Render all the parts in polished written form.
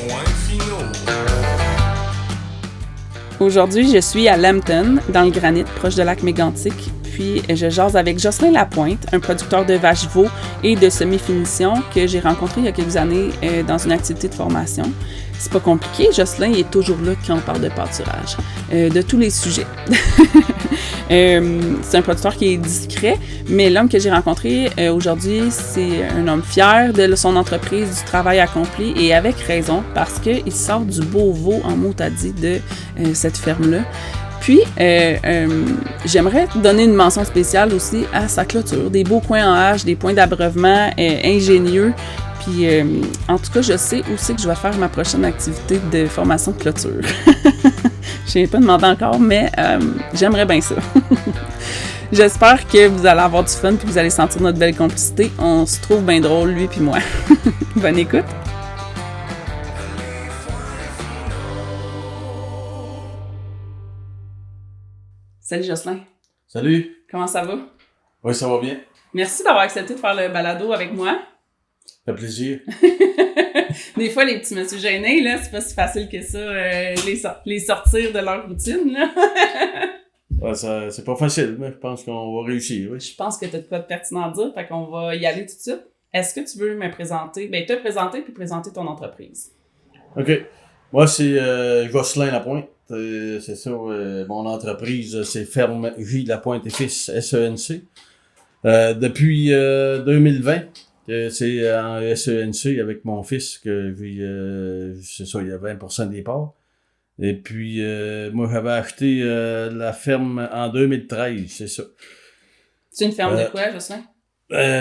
points finaux. Aujourd'hui, je suis à Lambton, dans le Granit, proche de lac Mégantic. Puis, je jase avec Jocelyn Lapointe, un producteur de vaches veaux et de semi-finition que j'ai rencontré il y a quelques années dans une activité de formation. C'est pas compliqué, Jocelyn est toujours là quand on parle de pâturage, de tous les sujets. C'est un producteur qui est discret, mais l'homme que j'ai rencontré aujourd'hui, c'est un homme fier de son entreprise, du travail accompli, et avec raison, parce qu'il sort du beau veau en mot-à-dit de cette ferme-là. Puis, j'aimerais donner une mention spéciale aussi à sa clôture, des beaux coins en hache, des points d'abreuvement ingénieux. Puis, en tout cas, je sais aussi que je vais faire ma prochaine activité de formation de clôture. Je n'ai pas demandé encore, mais j'aimerais bien ça. J'espère que vous allez avoir du fun et que vous allez sentir notre belle complicité. On se trouve bien drôle, lui puis moi. Bonne écoute! Salut Jocelyn. Salut. Comment ça va? Oui, ça va bien. Merci d'avoir accepté de faire le balado avec moi. Ça fait plaisir. Des fois, les petits messieurs gênés, là, c'est pas si facile que ça, les sortir de leur routine, là. Ouais, ça, c'est pas facile, mais je pense qu'on va réussir, oui. Je pense que t'as de quoi de pertinent à dire, fait qu'on va y aller tout de suite. Est-ce que tu veux me présenter, te présenter puis présenter ton entreprise? OK. Moi, c'est Jocelyn Lapointe. C'est ça, mon entreprise, c'est Ferme J. Lapointe et Fils, SENC. Depuis 2020, c'est en SENC avec mon fils que c'est ça, il y a 20% des parts. Et puis, moi, j'avais acheté la ferme en 2013, c'est ça. C'est une ferme de quoi, Jocelyn?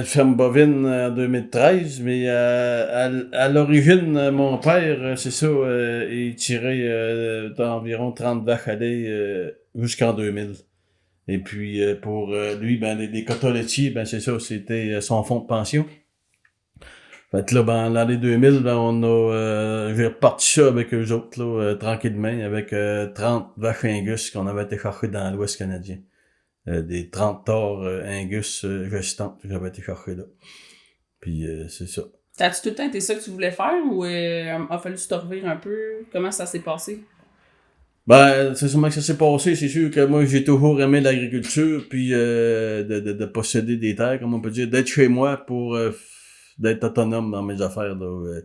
Ferme bovine en 2013, mais à l'origine, mon père, c'est ça, il tirait d'environ 30 vaches à lait jusqu'en 2000. Et puis, pour lui, les quotas laitiers, c'est ça, c'était son fonds de pension. Fait que là, dans l'année 2000, j'ai reparti ça avec eux autres, là, tranquillement, avec 30 vaches Angus qu'on avait été chercher dans l'Ouest canadien. Des 30 torts Angus gestantes que j'avais été chercher là. Puis c'est ça. T'as-tu tout le temps été ça que tu voulais faire ou a fallu se torvir un peu? Comment ça s'est passé? C'est sûrement que ça s'est passé. C'est sûr que moi, j'ai toujours aimé l'agriculture, puis de posséder des terres, comme on peut dire, d'être chez moi pour d'être autonome dans mes affaires, là.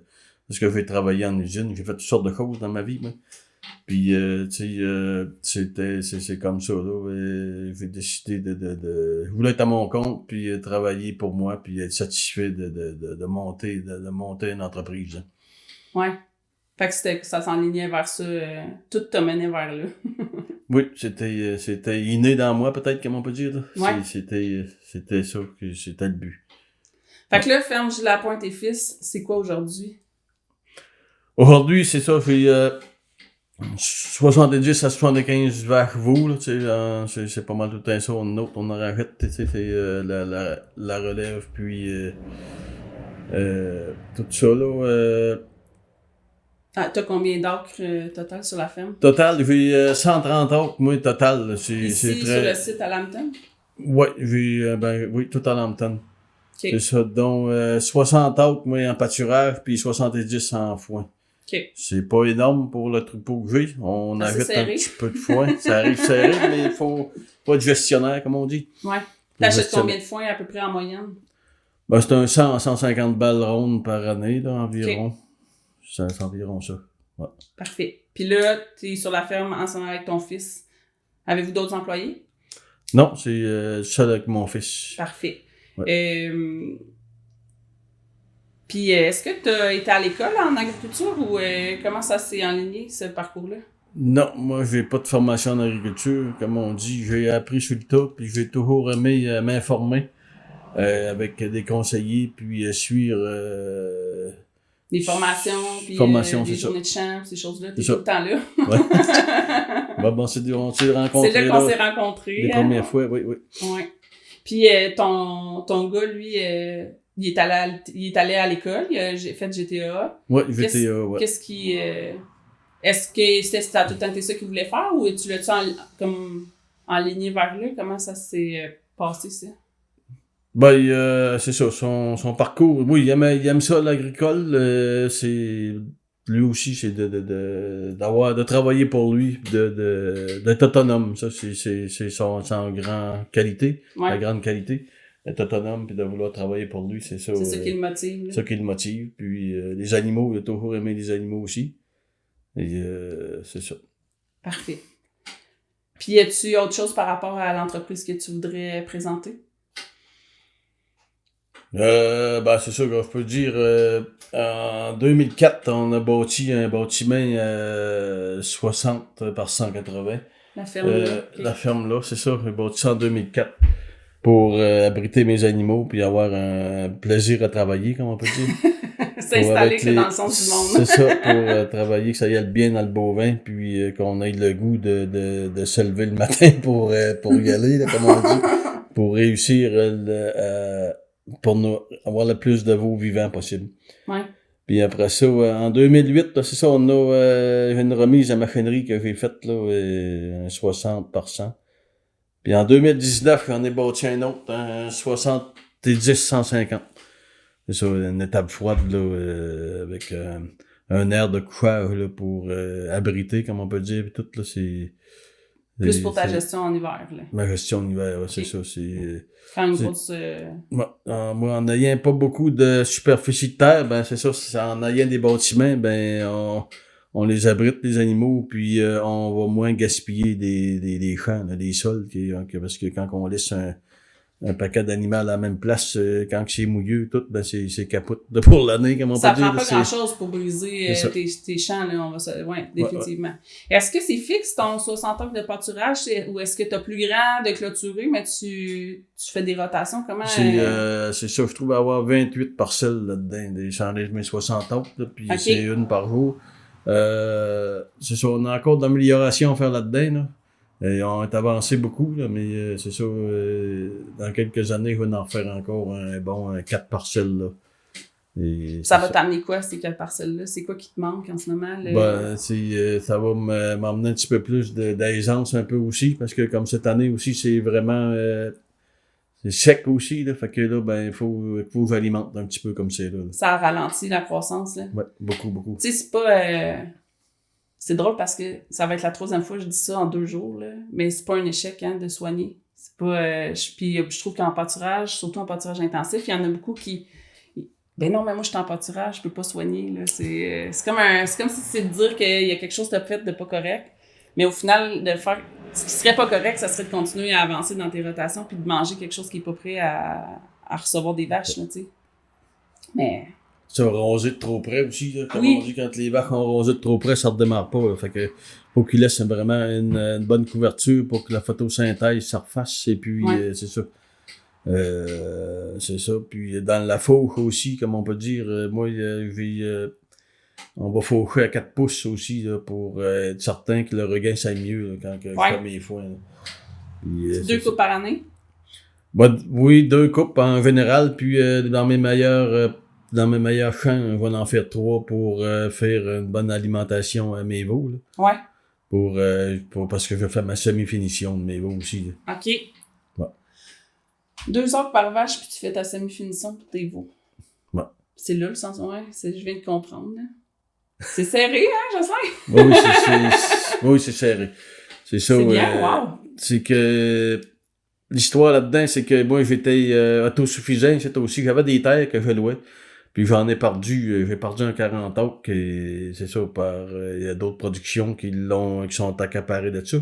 Parce que j'ai travaillé en usine, j'ai fait toutes sortes de choses dans ma vie, moi. Puis, c'est comme ça, là. J'ai décidé je voulais être à mon compte, puis travailler pour moi, puis être satisfait de monter une entreprise. Hein. Ouais. Fait que ça s'enlignait vers ça, tout te menait vers là. Oui, c'était inné dans moi, peut-être, comme on peut dire, là. Ouais. C'était ça, que c'était le but. Fait que là, Ferme J. Lapointe et Fils, c'est quoi aujourd'hui? Aujourd'hui, c'est ça, j'ai 70 à 75 vaches veaux, là, tu sais, c'est pas mal tout le temps ça, on en rachète, tu sais, c'est la relève, puis tout ça, là. T'as combien d'acres total sur la ferme? Total, j'ai 130 acres, moi, total, là, Ici, c'est très... sur le site à Lambton? Ouais, j'ai, oui, tout à Lambton. Okay. C'est ça, donc 60 acres, moi, en pâturage, puis 70 en foin. Okay. C'est pas énorme pour le troupeau que j'ai. On ajoute un petit peu de foin. Ça arrive serré, mais il faut pas de gestionnaire, comme on dit. Ouais. T'achètes combien de foin à peu près en moyenne? C'est un 150 balles rondes par année, là, environ. Okay. C'est environ ça. Ouais. Parfait. Puis là, t'es sur la ferme ensemble avec ton fils. Avez-vous d'autres employés? Non, c'est seul avec mon fils. Parfait. Ouais. Puis est-ce que tu as été à l'école en agriculture ou comment ça s'est enligné, ce parcours-là? Non, moi, j'ai pas de formation en agriculture. Comme on dit, j'ai appris sur le tas, puis j'ai toujours aimé m'informer avec des conseillers, puis suivre... des formations, puis des journées de champ, ces choses-là, t'es tout le temps là. Ouais. On s'est rencontrés. C'est là qu'on s'est rencontrés. Les premières fois, oui. Ouais. Puis ton gars, lui... il est allé à l'école, j'ai fait GTA. Oui, GTA, ouais. Qu'est-ce qui... est-ce que c'était tout le temps été ça qu'il voulait faire ou tu l'as-tu comme enligné vers là? Comment ça s'est passé, ça? C'est ça, son parcours. Oui, il aime ça, l'agricole. C'est lui aussi, c'est de travailler pour lui, d'être autonome. Ça, c'est son grande qualité, Ouais. la grande qualité. Être autonome puis de vouloir travailler pour lui, c'est ça. C'est ça qui le motive. C'est ça qui le motive. Puis les animaux, il a toujours aimé les animaux aussi. Et c'est ça. Parfait. Puis, y a-tu autre chose par rapport à l'entreprise que tu voudrais présenter? C'est ça que je peux dire. En 2004, on a bâti un bâtiment 60 par 180. La ferme là. La ferme là, c'est ça. J'ai bâti ça en 2004 pour abriter mes animaux puis avoir un plaisir à travailler, comme on peut dire. S'installer dans le sens du monde. C'est ça, pour travailler, que ça y aille bien dans le bovin, puis qu'on ait le goût de se lever le matin pour y aller, là, comme on dit, pour réussir pour avoir le plus de veaux vivants possible. Ouais. Puis après ça, en 2008, là, c'est ça, on a une remise à machinerie que j'ai faite, là, un 60 par 100. Puis en 2019, j'en ai bâti un autre, un 70-150. C'est ça, une étape froide, là, avec un air de couchage, là, pour abriter, comme on peut dire, puis tout, là, c'est... Plus pour ta gestion en hiver, là. Ma gestion en hiver, ouais, c'est ça, c'est... Quand une grosse... Moi, en ayant pas beaucoup de superficie de terre, ben c'est ça, en ayant des bâtiments, ben on les abrite, les animaux, puis on va moins gaspiller des champs, là, des sols, parce que quand on laisse un paquet d'animaux à la même place, quand c'est mouilleux, tout, ben c'est capote pour l'année, comme on peut dire. Ça prend pas grand-chose pour briser tes champs, là, ouais, définitivement. Ouais. Est-ce que c'est fixe ton 60 ans de pâturage, ou est-ce que tu as plus grand de clôturer, mais tu fais des rotations? Comment? C'est ça, je trouve avoir 28 parcelles là-dedans, j'en ai mes 60 autres, là, puis c'est une par jour. C'est ça, on a encore d'amélioration à faire là-dedans, là. Et on est avancé beaucoup, là, mais c'est ça, dans quelques années, je vais en faire encore un 4 parcelles, là. Et ça va t'amener quoi, ces 4 parcelles-là? C'est quoi qui te manque en ce moment? Ça va m'emmener un petit peu plus d'aisance un peu aussi, parce que comme cette année aussi, c'est vraiment c'est sec aussi, là, fait que là, ben, il faut que j'alimente un petit peu comme c'est là. Ça ralentit la croissance, là? Ouais, beaucoup. Tu sais, c'est pas... C'est drôle parce que ça va être la 3e fois que je dis ça en 2 jours, là. Mais c'est pas un échec, hein, de soigner. C'est pas... Puis je trouve qu'en pâturage, surtout en pâturage intensif, il y en a beaucoup qui... Ben non, mais moi, je suis en pâturage, je peux pas soigner, là. C'est comme si c'est de dire qu'il y a quelque chose de fait de pas correct. Mais au final, de faire... Ce qui serait pas correct, ça serait de continuer à avancer dans tes rotations puis de manger quelque chose qui est pas prêt à recevoir des vaches, là, tu sais. Mais... Ça va roser de trop près aussi, là. Comme oui. on dit, quand les vaches ont rosé de trop près, ça redémarre pas, là. Fait que faut qu'ils laissent vraiment une bonne couverture pour que la photosynthèse se refasse, et puis c'est ça. C'est ça. Puis dans la fauche aussi, comme on peut dire, moi, on va faucher à 4 pouces aussi, là, pour être certain que le regain s'aille mieux, là, quand je fais mes foins. Puis, 2 coupes par année? Oui, 2 coupes en général, puis dans mes meilleurs champs, on va en faire 3 pour faire une bonne alimentation à mes veaux, là. Ouais. Parce que je fais ma semi-finition de mes veaux aussi, là. OK. Ouais. 2 heures par vache, puis tu fais ta semi-finition pour tes veaux. Ouais. C'est là le sens, ouais, je viens de comprendre, là. C'est serré, hein, je sais? Oui, c'est serré. C'est ça. C'est bien, wow. C'est que l'histoire là-dedans, c'est que moi, j'étais autosuffisant. C'était aussi, j'avais des terres que je louais. Puis j'ai perdu un 40 acres, et c'est ça, il y a d'autres productions qui sont accaparées de ça.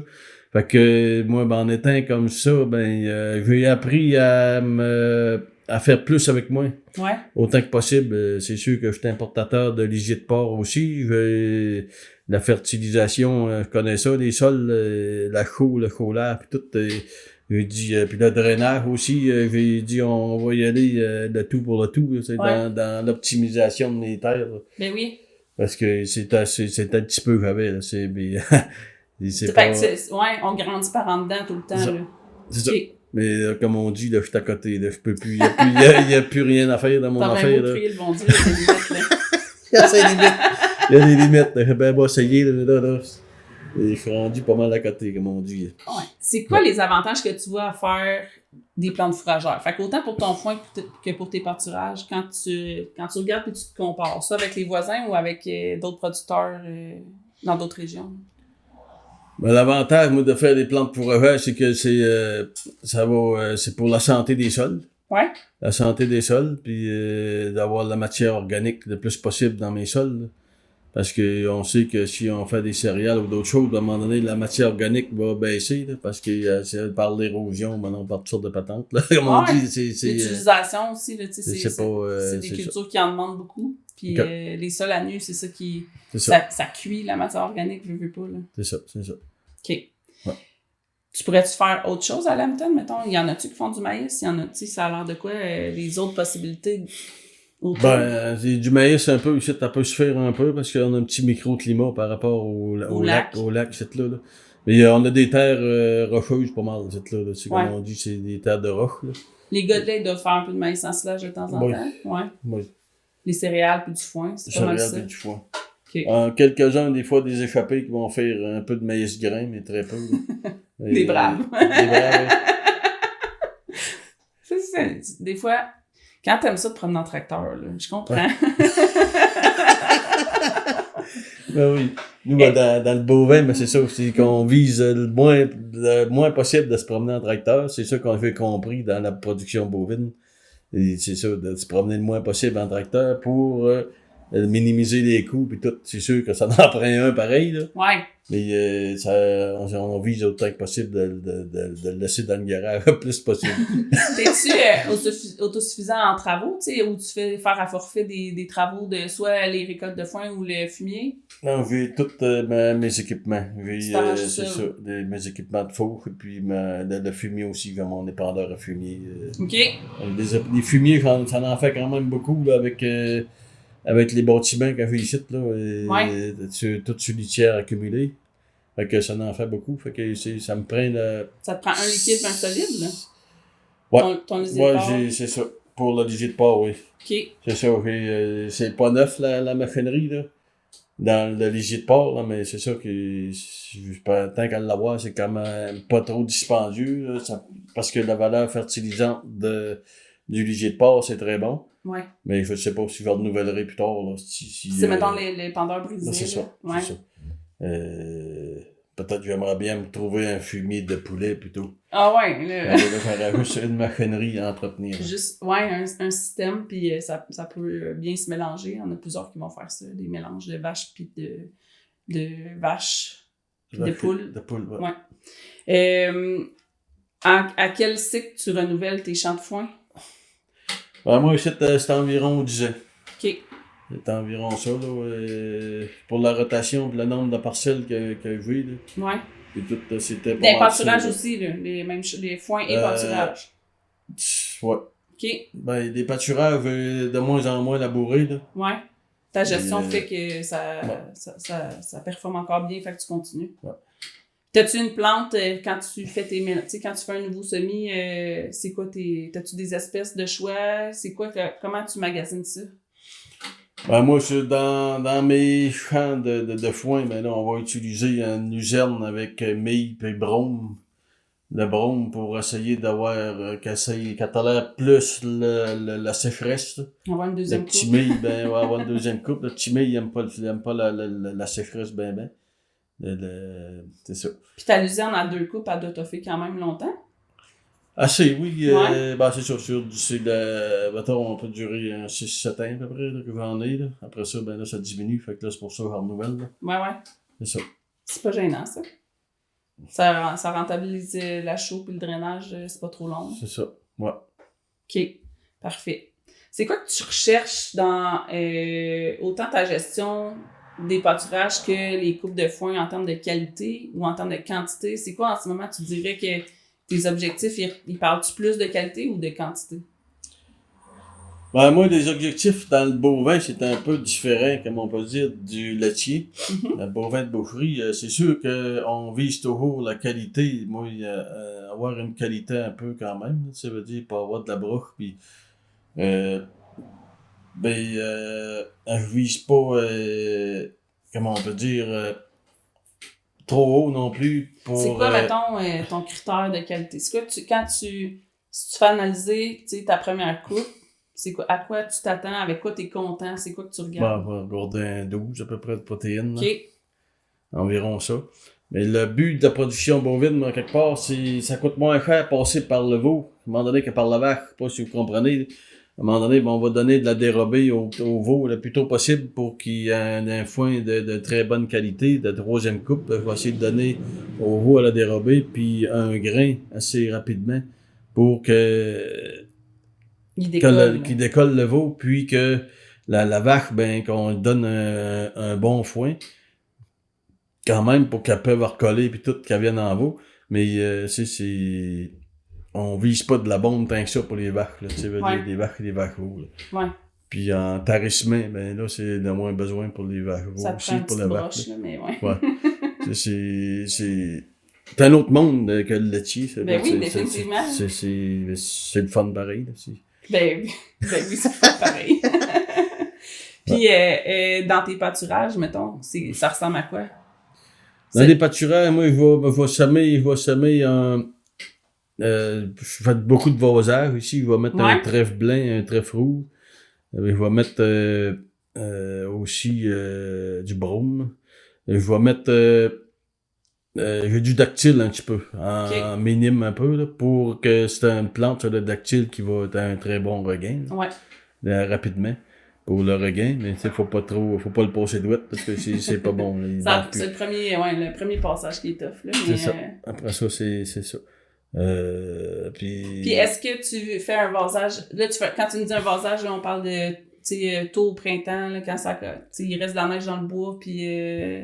Fait que moi, en étant comme ça, j'ai appris à faire plus avec moi. Ouais. Autant que possible. C'est sûr que je suis importateur de lisier de porc aussi. La fertilisation, je connais ça, les sols, le chaux-là, puis tout. J'ai dit, puis le drainage aussi, j'ai dit, on va y aller le tout pour le tout, dans l'optimisation de mes terres. Là. Ben oui. Parce que c'est un petit peu que j'avais, là. On grandit par en dedans tout le temps, là. C'est ça. Mais comme on dit, là, je suis à côté, là, je peux plus, il y a plus rien à faire dans mon affaire, là. Le bon Dieu, il y a des limites, là. Il y a des limites, là. J'ai bien beau essayer, là. Et je suis rendu pas mal à côté, comme on dit. Ouais. C'est quoi les avantages que tu vois à faire des plantes fourragères. Fait qu'autant pour ton foin que pour tes pâturages, quand tu regardes et tu te compares, ça avec les voisins ou avec d'autres producteurs dans d'autres régions? Ben, l'avantage, moi, de faire des plantes fourragères, c'est que c'est pour la santé des sols. Ouais. La santé des sols, puis d'avoir de la matière organique le plus possible dans mes sols. Là. Parce que on sait que si on fait des céréales ou d'autres choses, à un moment donné, la matière organique va baisser, là, parce que c'est par l'érosion, maintenant par toutes sortes de patentes. Là. Comme on dit, c'est l'utilisation aussi, là, c'est des c'est cultures qui en demandent beaucoup. Puis les sols à nu, c'est ça qui... Ça cuit la matière organique, veux pas. Là. C'est ça. OK. Ouais. Tu pourrais-tu faire autre chose à Lambton, mettons? Il y en a-tu qui font du maïs? Il y en a-tu, ça a l'air de quoi? Les autres possibilités? Du maïs un peu, ici, ça peut se faire un peu, parce qu'on a un petit micro-climat par rapport au lac, cette là. Mais on a des terres rocheuses pas mal, cette là. Comme on dit, c'est des terres de roche, là. Les gars de là, ils doivent faire un peu de maïs en silage de temps en temps? Ouais. Oui. Les céréales puis du foin, c'est pas mal ça. Céréales puis du foin. Okay. Quelques-uns, des fois, des échappés qui vont faire un peu de maïs grain, mais très peu. Des braves. Des braves, Des fois, quand t'aimes ça de promener en tracteur, là, je comprends. Ben oui. Nous, dans le bovin, mais c'est ça aussi qu'on vise le moins possible de se promener en tracteur. C'est ça qu'on fait compris dans la production bovine. Et c'est ça, de se promener le moins possible en tracteur pour minimiser les coûts puis tout. C'est sûr que ça en prend un pareil, là. Ouais. Mais on vise autant que possible de le laisser dans le garage le plus possible. T'es-tu autosuffisant en travaux, tu sais, où tu fais faire à forfait des travaux de soit les récoltes de foin ou le fumier? Non, j'ai tous mes équipements. C'est ça, mes équipements de four et puis le fumier aussi, comme mon épandeur à fumier. OK. Les fumiers, ça en fait quand même beaucoup là, avec les bâtiments qu'on fait ici, là, toute sur litière accumulée. Fait que ça en fait beaucoup. Fait que ça me prend Ça te prend un liquide et un solide, là? Ouais. Ton lisier de porc? C'est ça. Pour le lisier de porc, oui. OK. C'est ça. C'est pas neuf, la machinerie, là. Dans le lisier de porc, là, mais c'est ça que tant qu'à l'avoir, c'est quand même pas trop dispendieux, là, parce que la valeur fertilisante du lisier de porc, c'est très bon. Ouais. Mais je sais pas si je le renouvellerai plus tard. Là, c'est mettons les pendeurs brisés. Là, c'est ça. Ouais. C'est ça. Peut-être que j'aimerais bien me trouver un fumier de poulet plutôt. Ah ouais. Là, faire juste une machinerie à entretenir. Juste, ouais, un système, puis ça peut bien se mélanger. On a plusieurs qui vont faire ça, des mélanges de vaches puis de vaches puis de poules. De poules, ouais. À quel cycle tu renouvelles tes champs de foin? Moi, c'est environ 10 ans. OK. C'est environ ça, là. Pour la rotation, le nombre de parcelles que j'ai, là. Ouais. Et tout, c'était pas des pâturages aussi, là. Les foins et pâturages. Ouais. OK. Ben, des pâturages de moins en moins labourés, là. Ouais. Ta gestion fait que ça performe encore bien, fait que tu continues. Ouais. T'as-tu une plante quand tu fais quand tu fais un nouveau semis, c'est quoi t'as-tu des espèces de choix? C'est quoi comment tu magasines ça? Ben, moi, dans mes champs de foin, ben là, on va utiliser une luzerne avec mille et brome. Le brome pour essayer d'avoir qu'elle tolère plus la sécheresse. On va avoir une deuxième coupe. Le petit mille, ben, on va avoir une deuxième coupe. Le petit mille, il aime pas la sécheresse ben. C'est ça. Puis ta luzerne à 2 coupes, elle doit toffer quand même longtemps? Assez, oui. Ouais. Ben, c'est sûr. Mettons, on peut durer 6-7 ans à peu près là, que j'en ai. Là. Après ça, ben là, ça diminue. Fait que là, c'est pour ça que je renouvelle. Là. Ouais. C'est ça. C'est pas gênant, ça. Ça rentabilise la chaux puis le drainage, c'est pas trop long. C'est ça. Ouais. OK. Parfait. C'est quoi que tu recherches dans autant ta gestion des pâturages que les coupes de foin en termes de qualité ou en termes de quantité? C'est quoi en ce moment tu dirais que tes objectifs, ils parlent-tu plus de qualité ou de quantité? Ben, moi, les objectifs dans le bovin, c'est un peu différent, comme on peut dire, du laitier. Le bovin de boucherie, c'est sûr qu'on vise toujours la qualité. Moi, avoir une qualité un peu quand même. Ça veut dire pas avoir de la broche. Puis, je vise pas, comment on peut dire, trop haut non plus. C'est quoi, mettons, ton critère de qualité? C'est quoi quand tu Si tu fais analyser, tu sais, ta première coupe, c'est quoi, à quoi tu t'attends, avec quoi tu es content, c'est quoi que tu regardes? On va regarder un 12 à peu près de protéines. OK. Là. Environ ça. Mais le but de la production bovine, quelque part, c'est ça coûte moins cher passer par le veau, à un moment donné que par la vache. Je sais pas si vous comprenez. À un moment donné, on va donner de la dérobée au veau le plus tôt possible pour qu'il y ait un foin de très bonne qualité, de 3e coupe. Je vais essayer de donner au veau à la dérobée, puis un grain assez rapidement pour qu'il décolle le veau, puis que la vache, ben, qu'on lui donne un bon foin. Quand même, pour qu'elles peuvent recoller puis tout, qu'elles viennent en veau. Mais, c'est... On vise pas de la bombe tant que ça pour les vaches, là. Tu sais, les vaches et les vaches veaux, là. Ouais. Puis en tarissement, ben là, c'est de moins besoin pour les vaches veaux aussi, pour la vache. Là, mais ouais. Ouais. C'est un autre monde que le laitier. Ben oui, définitivement. C'est le fun pareil, là. Ben oui, c'est fun pareil. Puis, dans tes pâturages, mettons, ça ressemble à quoi? Dans les pâturages, moi, je vais semer je fais beaucoup de vasage ici. Je vais mettre un trèfle blanc, un trèfle rouge. Je vais mettre aussi du brome. Je vais mettre j'ai du dactyle un petit peu, en minime un peu, là, pour que c'est une plante sur le dactyle qui va être un très bon regain. Là, rapidement. Pour le regain, mais tu sais, faut pas le passer douette parce que c'est pas bon. C'est le premier passage qui est tough, là. C'est ça. Après ça, c'est ça. Puis est-ce que tu fais un vasage, là, quand tu me dis un vasage, là, on parle de, tu sais, tôt au printemps, là, quand ça, tu sais, il reste de la neige dans le bois, puis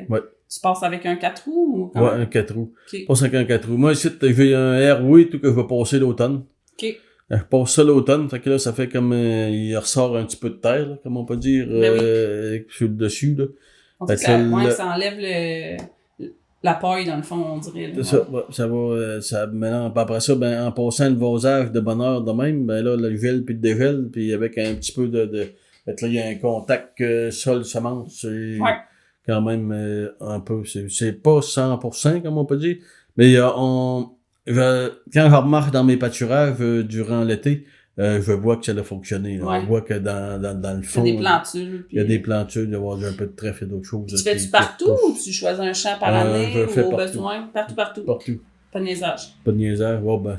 tu passes avec un 4 roues ou Ouais, un 4 roues. Je passe avec un 4 roues. Moi, ici, j'ai un Airway, tout que je vais passer l'automne. OK. Je passe ça l'automne, fait que là, ça fait comme, il ressort un petit peu de terre, là, comme on peut dire, sur le dessus, là. On dit que ça enlève la paille, dans le fond, on dirait. Là, ça, maintenant, après ça, ben, en passant le vasage de bonne heure de même, ben là, le gel puis le dégel, puis avec un petit peu fait là, il y a un contact sol-semence, c'est quand même un peu, c'est pas 100%, comme on peut dire, mais quand je remarque dans mes pâturages durant l'été, je vois que ça a fonctionné. Là. On voit que dans le fond, il y a des plantules. Il y a des plantules, il y a un peu de trèfle et d'autres choses. Tu fais-tu partout ou tu choisis un champ par année ou au besoin? Partout. Partout. Pas de niaisage. Pas de niaisage. Ouais, ben,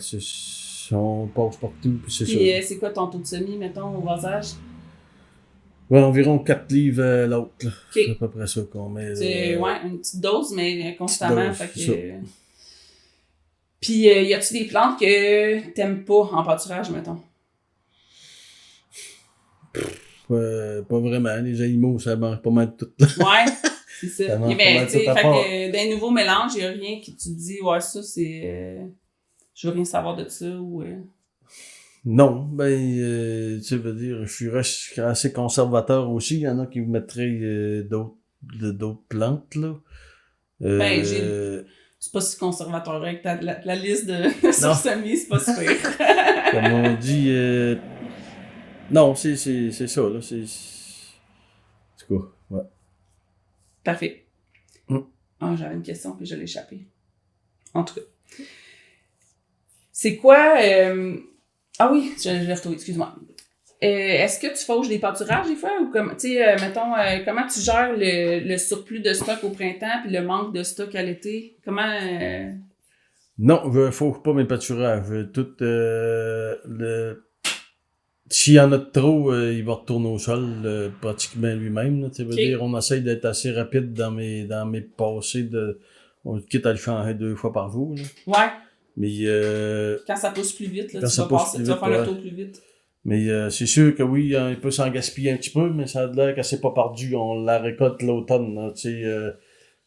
on passe partout. Puis c'est ça. Puis c'est quoi ton taux de semis, mettons, au vasage? Ouais, environ 4 livres l'autre. Okay. C'est à peu près ça qu'on met. C'est une petite dose, mais constamment. Fait que... Puis y a-tu des plantes que t'aimes pas en pâturage, mettons? Pas vraiment. Les animaux, ça mange pas mal tout. Ouais, c'est ça. Mais tu sais, fait que d'un nouveau mélange, il y a rien qui tu dis, ouais, ça, c'est... je veux rien savoir de ça, ou... Non, ben, tu veux dire, je suis assez conservateur aussi. Il y en a qui vous mettraient d'autres plantes, là. Ben, c'est pas si conservateur avec la liste de sur-semis, c'est pas si pire. Comme on dit, non, c'est ça, là. C'est quoi, ouais. Parfait. J'avais une question, puis je l'ai échappée. En tout cas. C'est quoi... Ah oui, je l'ai retrouvé, excuse-moi. Est-ce que tu fauches des pâturages des fois? Ou comme, tu sais, mettons, comment tu gères le surplus de stock au printemps puis le manque de stock à l'été? Comment... Non, je fauche pas mes pâturages. Tout s'il y en a de trop, il va retourner au sol pratiquement lui-même. Tu veux dire, on essaye d'être assez rapide dans mes passés on quitte à le changer 2 fois par jour. Là. Ouais. Mais quand ça pousse plus vite, là, tu vas faire le tour plus vite. Mais c'est sûr que oui, il peut s'en gaspiller un petit peu, mais ça a l'air que c'est pas perdu. On la récolte l'automne. Tu sais,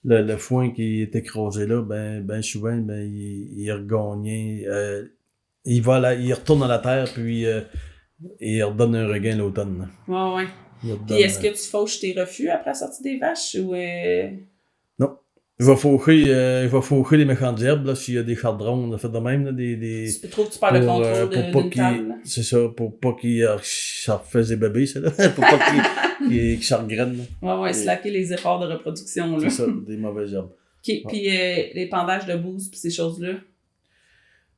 le foin qui est écrasé là, ben souvent, ben il est regagné. Il retourne dans la terre, puis il redonne un regain l'automne. Ouais. Puis est-ce que tu fauches tes refus après la sortie des vaches ou Non. Je vais faucher les méchantes herbes, là, s'il y a des chardrons, fait de même, là, Tu trouves que tu parles le contrôle d'une table. C'est ça, pour pas qu'ils ça refasse des bébés, ça, là. Pour pas qu'ils ça regraine, là. Ouais, slacker les efforts de reproduction, là. C'est ça, des mauvaises herbes. OK, puis les pendages de bouse pis ces choses-là?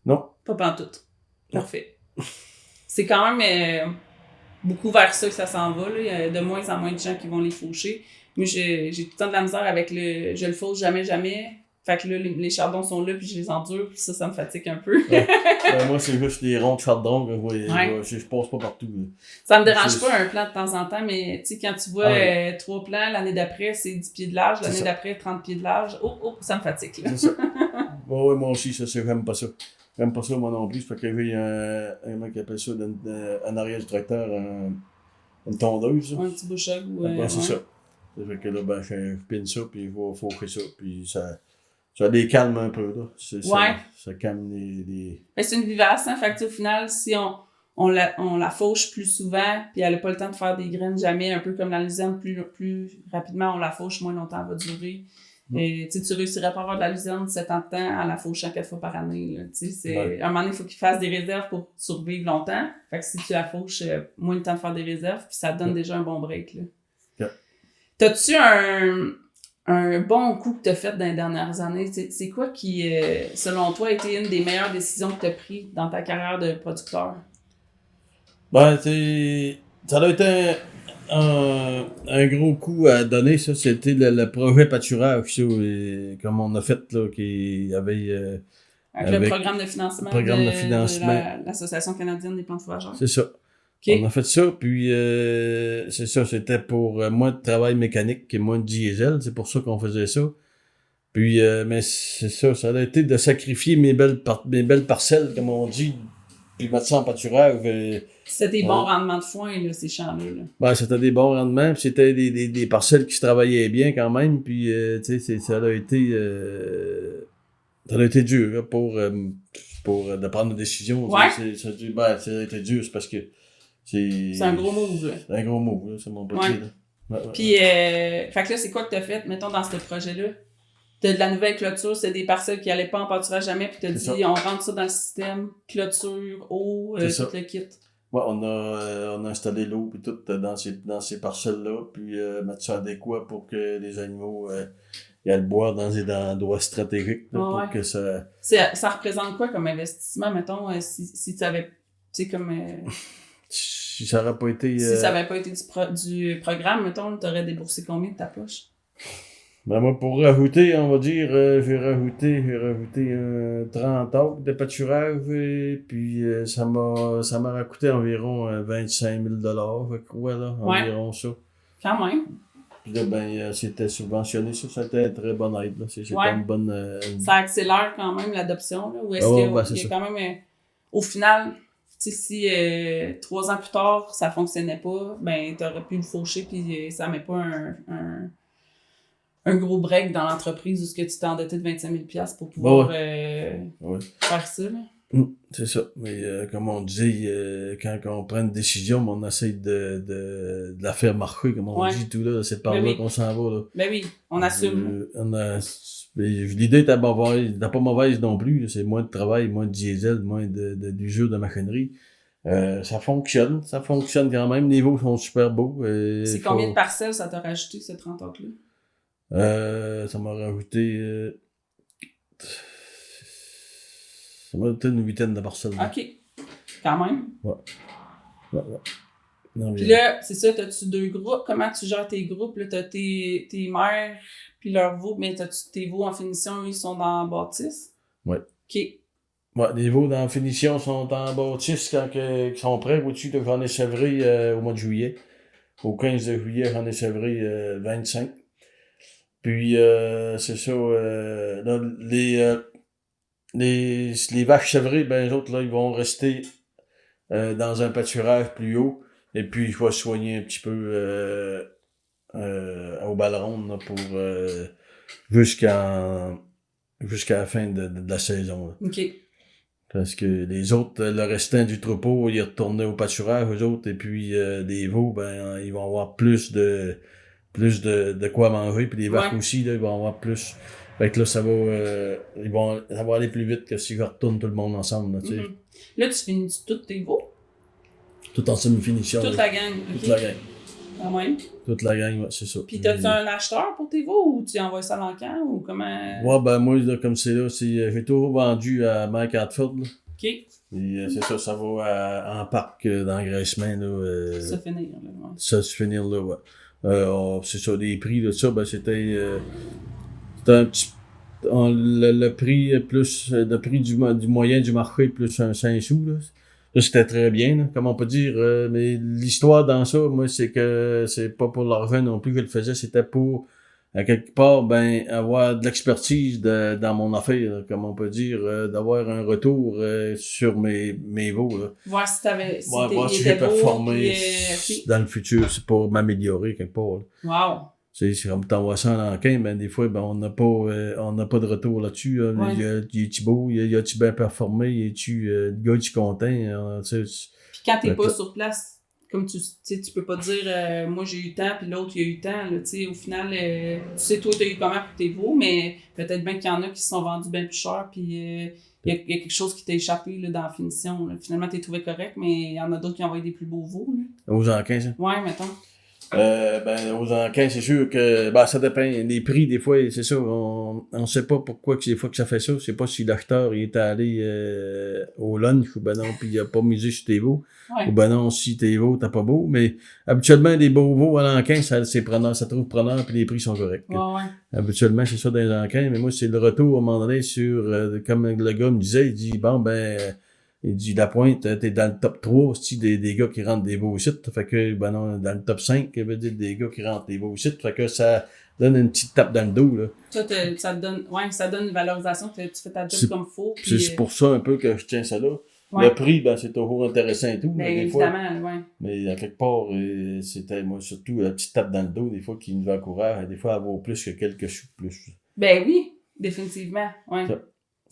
Non. Pas pantoute. Parfait. C'est quand même beaucoup vers ça que ça s'en va. Là. Il y a de moins en moins de gens qui vont les faucher. Moi, j'ai tout le temps de la misère avec je le fauche jamais. Fait que là, les chardons sont là, puis je les endure, puis ça me fatigue un peu. Ouais. Moi, c'est juste les ronds de chardon que je passe pas partout. Là. Ça me dérange pas un plant de temps en temps, mais tu sais, quand tu vois 3 plants, l'année d'après, c'est 10 pieds de large, l'année d'après, 30 pieds de large, ça me fatigue. Là. C'est ça. Ouais, moi aussi, j'aime pas ça. J'aime pas ça, moi non plus. Fait qu'il y avait un mec qui appelle ça, en arrière du tracteur, une tondeuse. Un petit bouchog. C'est ça. Ça fait que là, je pine ça, puis il va faucher ça, puis ça les calme un peu, là. Ça calme les... Mais c'est une vivace, hein. Fait que, au final, si on la fauche plus souvent, puis elle a pas le temps de faire des graines jamais, un peu comme la luzerne, plus rapidement on la fauche, moins longtemps elle va durer. Et tu réussirais pas à avoir de la luzerne 7 ans de temps en la fauchant 4 fois par année, là. À un moment donné, il faut qu'il fasse des réserves pour survivre longtemps. Fait que si tu la fauches, moins le temps de faire des réserves, puis ça te donne déjà un bon break, là. T'as-tu un bon coup que tu as fait dans les dernières années? C'est quoi qui, selon toi, a été une des meilleures décisions que tu as prises dans ta carrière de producteur? Ça a été un gros coup à donner, ça. C'était le projet pâturage, ça, comme on a fait, là, qui avait... avec le programme de financement de l'Association canadienne des plantes fourragères. C'est ça. Okay. On a fait ça, puis c'est ça, c'était pour moins de travail mécanique et moins de diesel, c'est pour ça qu'on faisait ça. Puis, mais c'est ça, ça a été de sacrifier mes belles parcelles, comme on dit, puis mettre ça en pâturage. C'était des bons rendements de foin, là, ces champs-là. Là. C'était des bons rendements, puis c'était des parcelles qui se travaillaient bien quand même, puis tu sais, ça a été dur là, pour de prendre une décision. Ouais. Ça a été dur, c'est parce que c'est un gros move, là. C'est un gros move, là, c'est mon petit. Ouais. Puis, fait que là, c'est quoi que t'as fait, mettons, dans ce projet-là? T'as de la nouvelle clôture, c'est des parcelles qui allaient pas en pâturage jamais, puis t'as dit, on rentre ça dans le système, clôture, eau, tout le kit. Ouais, on a installé l'eau, puis tout dans ces parcelles-là, puis mettre ça adéquat pour que les animaux aient le boire dans des endroits stratégiques, là, pour que ça... Ça représente quoi comme investissement, mettons, si tu avais, tu sais, comme... Si ça n'aurait pas été... Si ça n'avait pas été du programme, mettons, tu aurais déboursé combien de ta poche? Moi, pour rajouter, on va dire, j'ai rajouté 30 acres de pâturage, et puis ça m'a coûté environ 25 000 $, je crois, là, environ ça. Quand même. Puis là, c'était subventionné, ça, c'était une très bonne aide, là. C'était une bonne... Ça accélère quand même l'adoption, là, ou est-ce qu'il y a quand même, au final... si 3 ans plus tard, ça fonctionnait pas, ben t'aurais pu le faucher puis ça met pas un gros break dans l'entreprise où ce que tu t'es endetté de 25 000 $ pour pouvoir faire ça. Là. C'est ça. Mais comme on dit, quand on prend une décision, on essaie de la faire marcher, comme on dit, tout là, c'est par là qu'on s'en va. Là. Ben oui, on assume. L'idée n'est pas mauvaise non plus. C'est moins de travail, moins de diesel, moins d'usure de machinerie. Ça fonctionne quand même. Les niveaux sont super beaux. C'est combien de parcelles ça t'a rajouté, ce 30 acres-là? Ça m'a rajouté... ça m'a rajouté une 8aine de parcelles. OK. Quand même. Ouais. Puis là, c'est ça, t'as-tu 2 groupes? Comment tu gères tes groupes? Là, t'as tes mères puis leurs veaux, mais t'as-tu tes veaux en finition, ils sont dans la bâtisse? Ouais. OK. Ouais, les veaux dans la finition sont en bâtisse quand ils sont prêts. Au-dessus, j'en ai sevré au mois de juillet. Au 15 de juillet, j'en ai sevré 25. Puis, c'est ça, là, les vaches sevrées, ben, les autres, là, ils vont rester dans un pâturage plus haut. Et puis, je vais soigner un petit peu au ballon là, pour jusqu'à la fin de la saison. Là. OK. Parce que les autres, le restant du troupeau, ils retournaient au pâturage, eux autres, et puis les veaux, ben, ils vont avoir plus de quoi manger, puis les vaches aussi, là, ils vont avoir plus. Fait que là, ça va aller plus vite que si je retourne tout le monde ensemble, là, tu sais. Là, tu finis toutes tes veaux? Tout en semi-finition. Toute la gang. Toute la gang. Quand même. Toute la gang, ouais, c'est ça. Puis t'as-tu un acheteur pour tes veaux ou tu envoies ça à l'encan ou comment? Ouais, ben moi, là, comme c'est là, j'ai tout vendu à Mike Hartford, là. OK. Et c'est ça, ça va en parc d'engraissement, là. Ça finir, là, ouais. Ça se finir, là, ouais. C'est ça, les prix de ça, ben c'était un petit... le prix plus... Le prix du moyen du marché plus un 5 sous, là. Ça, c'était très bien, là, comme on peut dire. Mais l'histoire dans ça, moi, c'est que c'est pas pour l'argent non plus que je le faisais, c'était pour, à quelque part, ben, avoir de l'expertise dans mon affaire, là, comme on peut dire, d'avoir un retour sur mes veaux, là. Voir si t'avais... Si Voir si il j'ai était beau, performé puis, dans le futur, c'est pour m'améliorer quelque part, là. wow! C'est comme t'envoies ça en enquin, ben des fois, ben on n'a pas de retour là-dessus. Hein. Ouais. Es-tu beau? Es-tu bien performé? Es-tu le gars, es-tu content? Tu sais, Puis quand t'es pas sur place, comme tu sais, tu peux pas dire moi j'ai eu tant puis l'autre il a eu tant, là, tu sais, au final, tu sais, toi t'as eu comment pour tes veaux, mais peut-être bien qu'il y en a qui se sont vendus bien plus cher, puis il y a quelque chose qui t'a échappé là, dans la finition. Là. Finalement, t'es trouvé correct, mais il y en a d'autres qui ont envoyé des plus beaux veaux. Là. aux enquins, ça. Ouais, mettons. Ben, aux enquins, c'est sûr que, ben, ça dépend. Les prix, des fois, c'est ça, on sait pas pourquoi que des fois que ça fait ça. C'est pas si l'acheteur, il est allé, au lunch, ou ben non, pis il a pas misé sur tes veaux. Ouais. Ou ben non, si tes veaux, t'as pas beau. Mais, habituellement, des beaux veaux à l'enquin, ça trouve preneur, puis les prix sont corrects. Ouais, ouais. Habituellement, c'est ça dans les enquins, mais moi, c'est le retour, à un moment donné, sur, comme le gars me disait, il dit, bon, ben, il dit, la pointe, t'es dans le top 3 aussi des gars qui rentrent des beaux sites. Fait que, ben non, dans le top 5, ça veut dire des gars qui rentrent des beaux sites. Fait que ça donne une petite tape dans le dos, là. Ça donne une valorisation, tu fais ta job comme faut. Puis, C'est pour ça un peu que je tiens ça là. Ouais. Le prix, ben, c'est toujours intéressant et tout. Ben, mais des évidemment, fois, ouais. mais à quelque part, c'était, moi, surtout, la petite tape dans le dos, des fois, qui nous encourage, des fois, à avoir plus que quelques sous de plus. Ben oui, définitivement, ouais. Ça.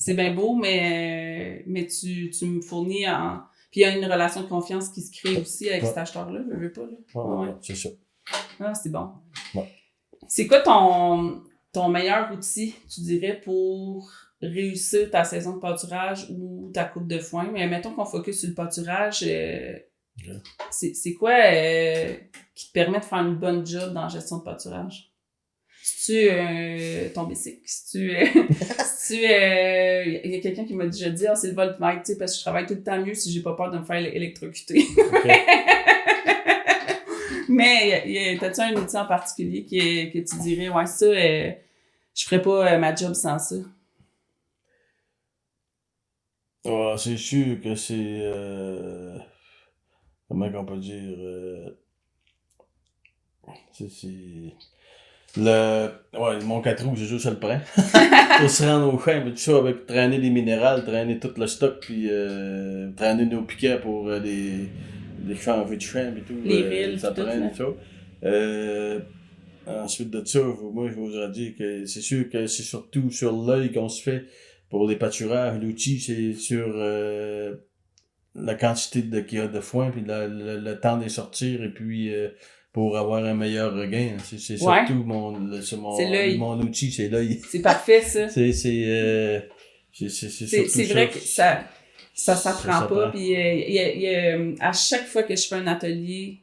C'est bien beau, mais tu me fournis en... Puis il y a une relation de confiance qui se crée aussi avec cet acheteur-là, je veux pas, là. Ouais, c'est ça. Ah, c'est bon. Ouais. C'est quoi ton meilleur outil, tu dirais, pour réussir ta saison de pâturage ou ta coupe de foin? Mais mettons qu'on focus sur le pâturage, c'est quoi qui te permet de faire une bonne job dans la gestion de pâturage? Si-tu ton bicycle? Si-tu... il y a quelqu'un qui m'a déjà dit c'est le voltmètre, tu sais, parce que je travaille tout le temps mieux si j'ai pas peur de me faire électrocuter. Okay. Mais t'as-tu un outil en particulier que tu dirais, ouais, ça, je ferais pas ma job sans ça? Ouais, c'est sûr que c'est... comment qu'on peut dire... c'est... mon 4 roues, c'est juste ça le prend. Pour se rendre au champ, tout ça, avec traîner les minérales, traîner tout le stock, puis traîner nos piquets pour les changer de champ et tout. Les rilles, ça tout traîne ça. Ensuite de ça, moi, je voudrais dire que c'est sûr que c'est surtout sur l'œil qu'on se fait pour les pâturages. L'outil, c'est sur la quantité qu'il y a de foin, puis le temps de les sortir, et puis... pour avoir un meilleur regain. C'est surtout mon outil, c'est l'œil. C'est parfait, ça. C'est vrai que ça s'apprend pas. Puis à chaque fois que je fais un atelier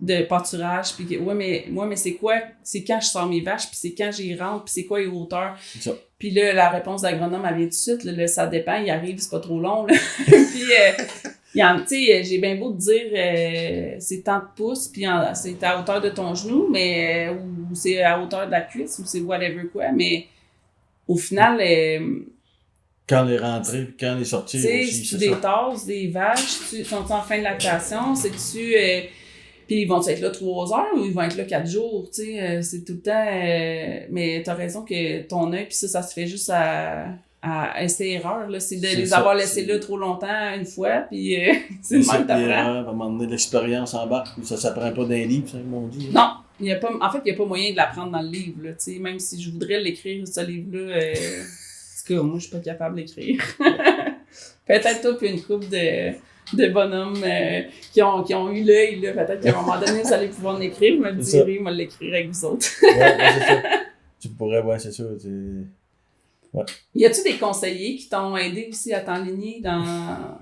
de pâturage, puis mais c'est quoi? C'est quand je sors mes vaches, puis c'est quand j'y rentre, puis c'est quoi les hauteurs? C'est ça. Puis là, la réponse d'agronome, elle vient tout de suite. Là, ça dépend, il arrive, c'est pas trop long. Là. Puis... tu sais, j'ai bien beau te dire c'est tant de pouces, puis c'est à hauteur de ton genou, mais ou c'est à hauteur de la cuisse, ou c'est whatever quoi, mais au final... quand les rentrer, puis quand les sortir aussi, c'est des tasses, des vaches, sont en fin de lactation, c'est-tu... puis ils vont être là 3 heures ou ils vont être là 4 jours, tu sais, c'est tout le temps... mais t'as raison que ton œil, puis ça se fait juste à essai-erreur, là. C'est de les avoir laissés là trop longtemps une fois, puis c'est le même t'apprends. À un moment donné, l'expérience embarque, puis ça s'apprend pas d'un livre, ça, ils m'ont dit. Non, il y a pas moyen de l'apprendre dans le livre, là, tu sais, même si je voudrais l'écrire, ce livre-là, en tout cas, moi, je suis pas capable d'écrire. Peut-être toi, puis une couple de bonhommes qui ont eu l'œil, là, peut-être qu'à un moment donné, vous allez pouvoir l'écrire, me le direz, moi, l'écrire avec vous autres. Ouais, c'est ça. Tu pourrais, c'est ça, ouais. Y a-tu des conseillers qui t'ont aidé aussi à t'enligner dans...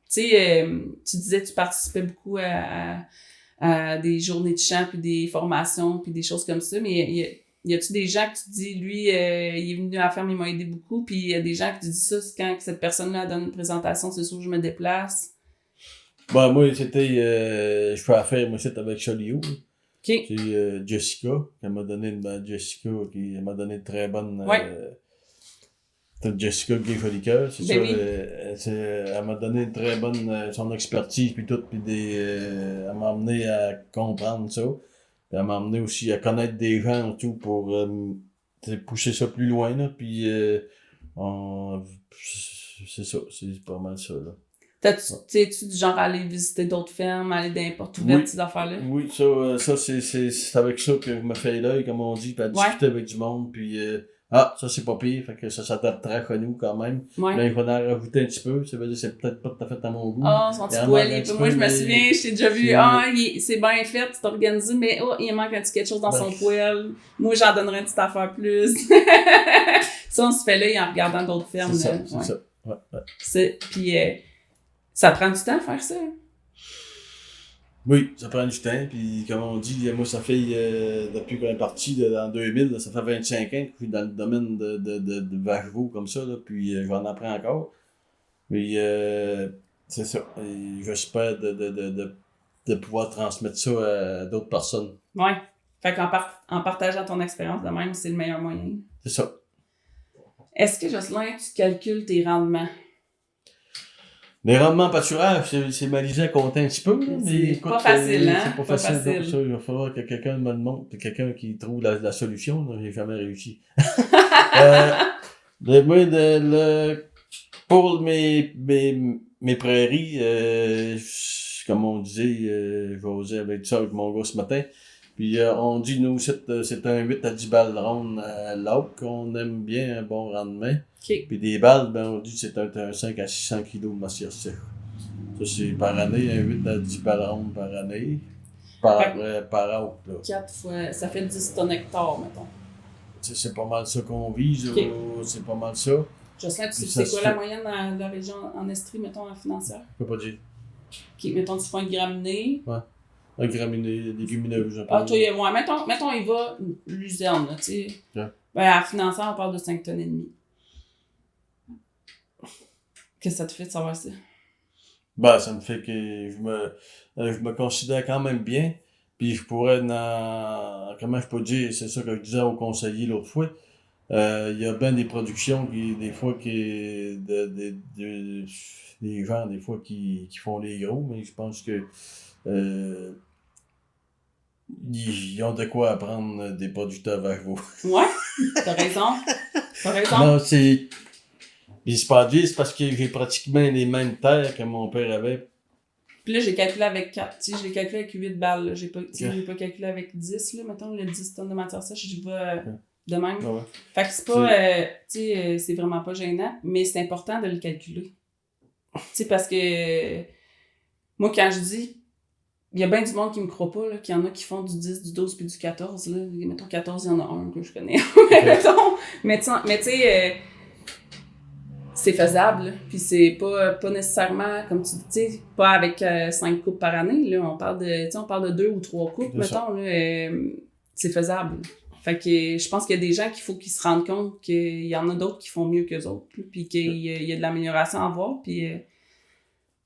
Tu sais, tu disais que tu participais beaucoup à des journées de chant, puis des formations, puis des choses comme ça, mais Y a-tu des gens que tu dis, lui, il est venu à la ferme, il m'a aidé beaucoup, puis il y a des gens qui te disent ça, c'est quand cette personne-là donne une présentation, c'est sûr que je me déplace. Ben, moi, c'était, je fais affaire, moi, c'était avec Cholio. OK. C'est Jessica, qui m'a donné Jessica, qui m'a donné une très bonne, c'est Jessica Gay-Foliqueur, c'est Ben ça. Elle m'a donné une très bonne, son expertise, puis tout, puis elle m'a amené à comprendre ça. Puis elle m'a amené aussi à connaître des gens et tout pour pousser ça plus loin, là. Puis c'est ça, c'est pas mal ça, là. T'es-tu du genre à aller visiter d'autres fermes, aller dans les portes ouvertes, ces affaires-là? Oui, ça c'est avec ça que je me fais l'œil, comme on dit, puis à discuter avec du monde, puis ça c'est pas pire, fait que ça s'adaptera à nous quand même. Ouais. Là, il faut en rajouter un petit peu, ça veut dire que c'est peut-être pas tout à fait à mon goût. Son petit poêle, moi je me souviens, je t'ai déjà vu, c'est bien fait, c'est organisé, mais il manque un petit quelque chose dans son poêle. Moi j'en donnerais une petite affaire plus. Ça, on se fait l'œil en regardant d'autres fermes. C'est ça. Ouais. Puis ça prend du temps à faire ça. Oui, ça prend du temps, puis comme on dit, moi ça fait, depuis qu'on est parti en 2000, là, ça fait 25 ans que je suis dans le domaine de vache-veau comme ça, là, puis j'en apprends encore. Mais c'est ça, et j'espère de pouvoir transmettre ça à d'autres personnes. Ouais, fait qu'en partageant ton expérience de même, c'est le meilleur moyen. C'est ça. Est-ce que, Jocelyn, tu calcules tes rendements? Les rendements pâturage, c'est malisé à compter un petit peu. Mais c'est pas facile, hein? C'est pas facile. Donc, ça, il va falloir que quelqu'un me le montre, quelqu'un qui trouve la solution. Là, j'ai jamais réussi. Pour mes prairies, comme on disait, je vais oser avec ça avec mon gars ce matin. Puis on dit, nous, c'est un 8 à 10 balles rondes à l'autre qu'on aime bien un bon rendement. Okay. Puis des balles, on dit que c'est un 5 à 600 kilos de matière sèche. Ça, c'est par année, un 8 à 10 balles rondes par année. Par autre, là. 4 fois, ça fait 10 tonnes hectares, mettons. C'est pas mal ça qu'on vise, okay. C'est pas mal ça. Jocelyn, tu sais c'est quoi la moyenne dans la région en Estrie, mettons, en financière? Je peux pas dire. OK, mettons, tu fais un graminé. Ouais. Un graminé, légumineuse. Toi, mettons, il va luzerne, là, tu sais. Yeah. Ben, à financière, on parle de 5 tonnes et demie. Qu'est-ce que ça te fait de savoir ça? Ben, ça me fait que je me considère quand même bien. Puis je pourrais, comment je peux dire, c'est ça que je disais au conseiller l'autre fois. Il y a bien des productions des gens, des fois, qui font les gros, mais je pense que ils ont de quoi apprendre des producteurs vache-veau. Ouais, t'as raison. Non, Puis c'est pas dit, c'est parce que j'ai pratiquement les mêmes terres que mon père avait. Puis là, j'ai calculé avec 4. Tu sais, je l'ai calculé avec 8 balles. Là. J'ai pas calculé avec 10, là, mettons, le 10 tonnes de matière sèche, j'y vais de même. Ouais. Fait que c'est pas, tu sais, c'est vraiment pas gênant, mais c'est important de le calculer. Tu sais, parce que moi, quand je dis, il y a bien du monde qui me croit pas, là, qu'il y en a qui font du 10, du 12 puis du 14, là. Mettons 14, il y en a un que je connais. mais tu sais, c'est faisable, puis c'est pas nécessairement, comme tu dis, pas avec 5 coupes par année, là, on parle de 2 ou 3 coupes, mettons, là, c'est faisable. Fait que je pense qu'il y a des gens qu'il faut qu'ils se rendent compte qu'il y en a d'autres qui font mieux qu'eux autres, puis qu'il y a de l'amélioration à voir, puis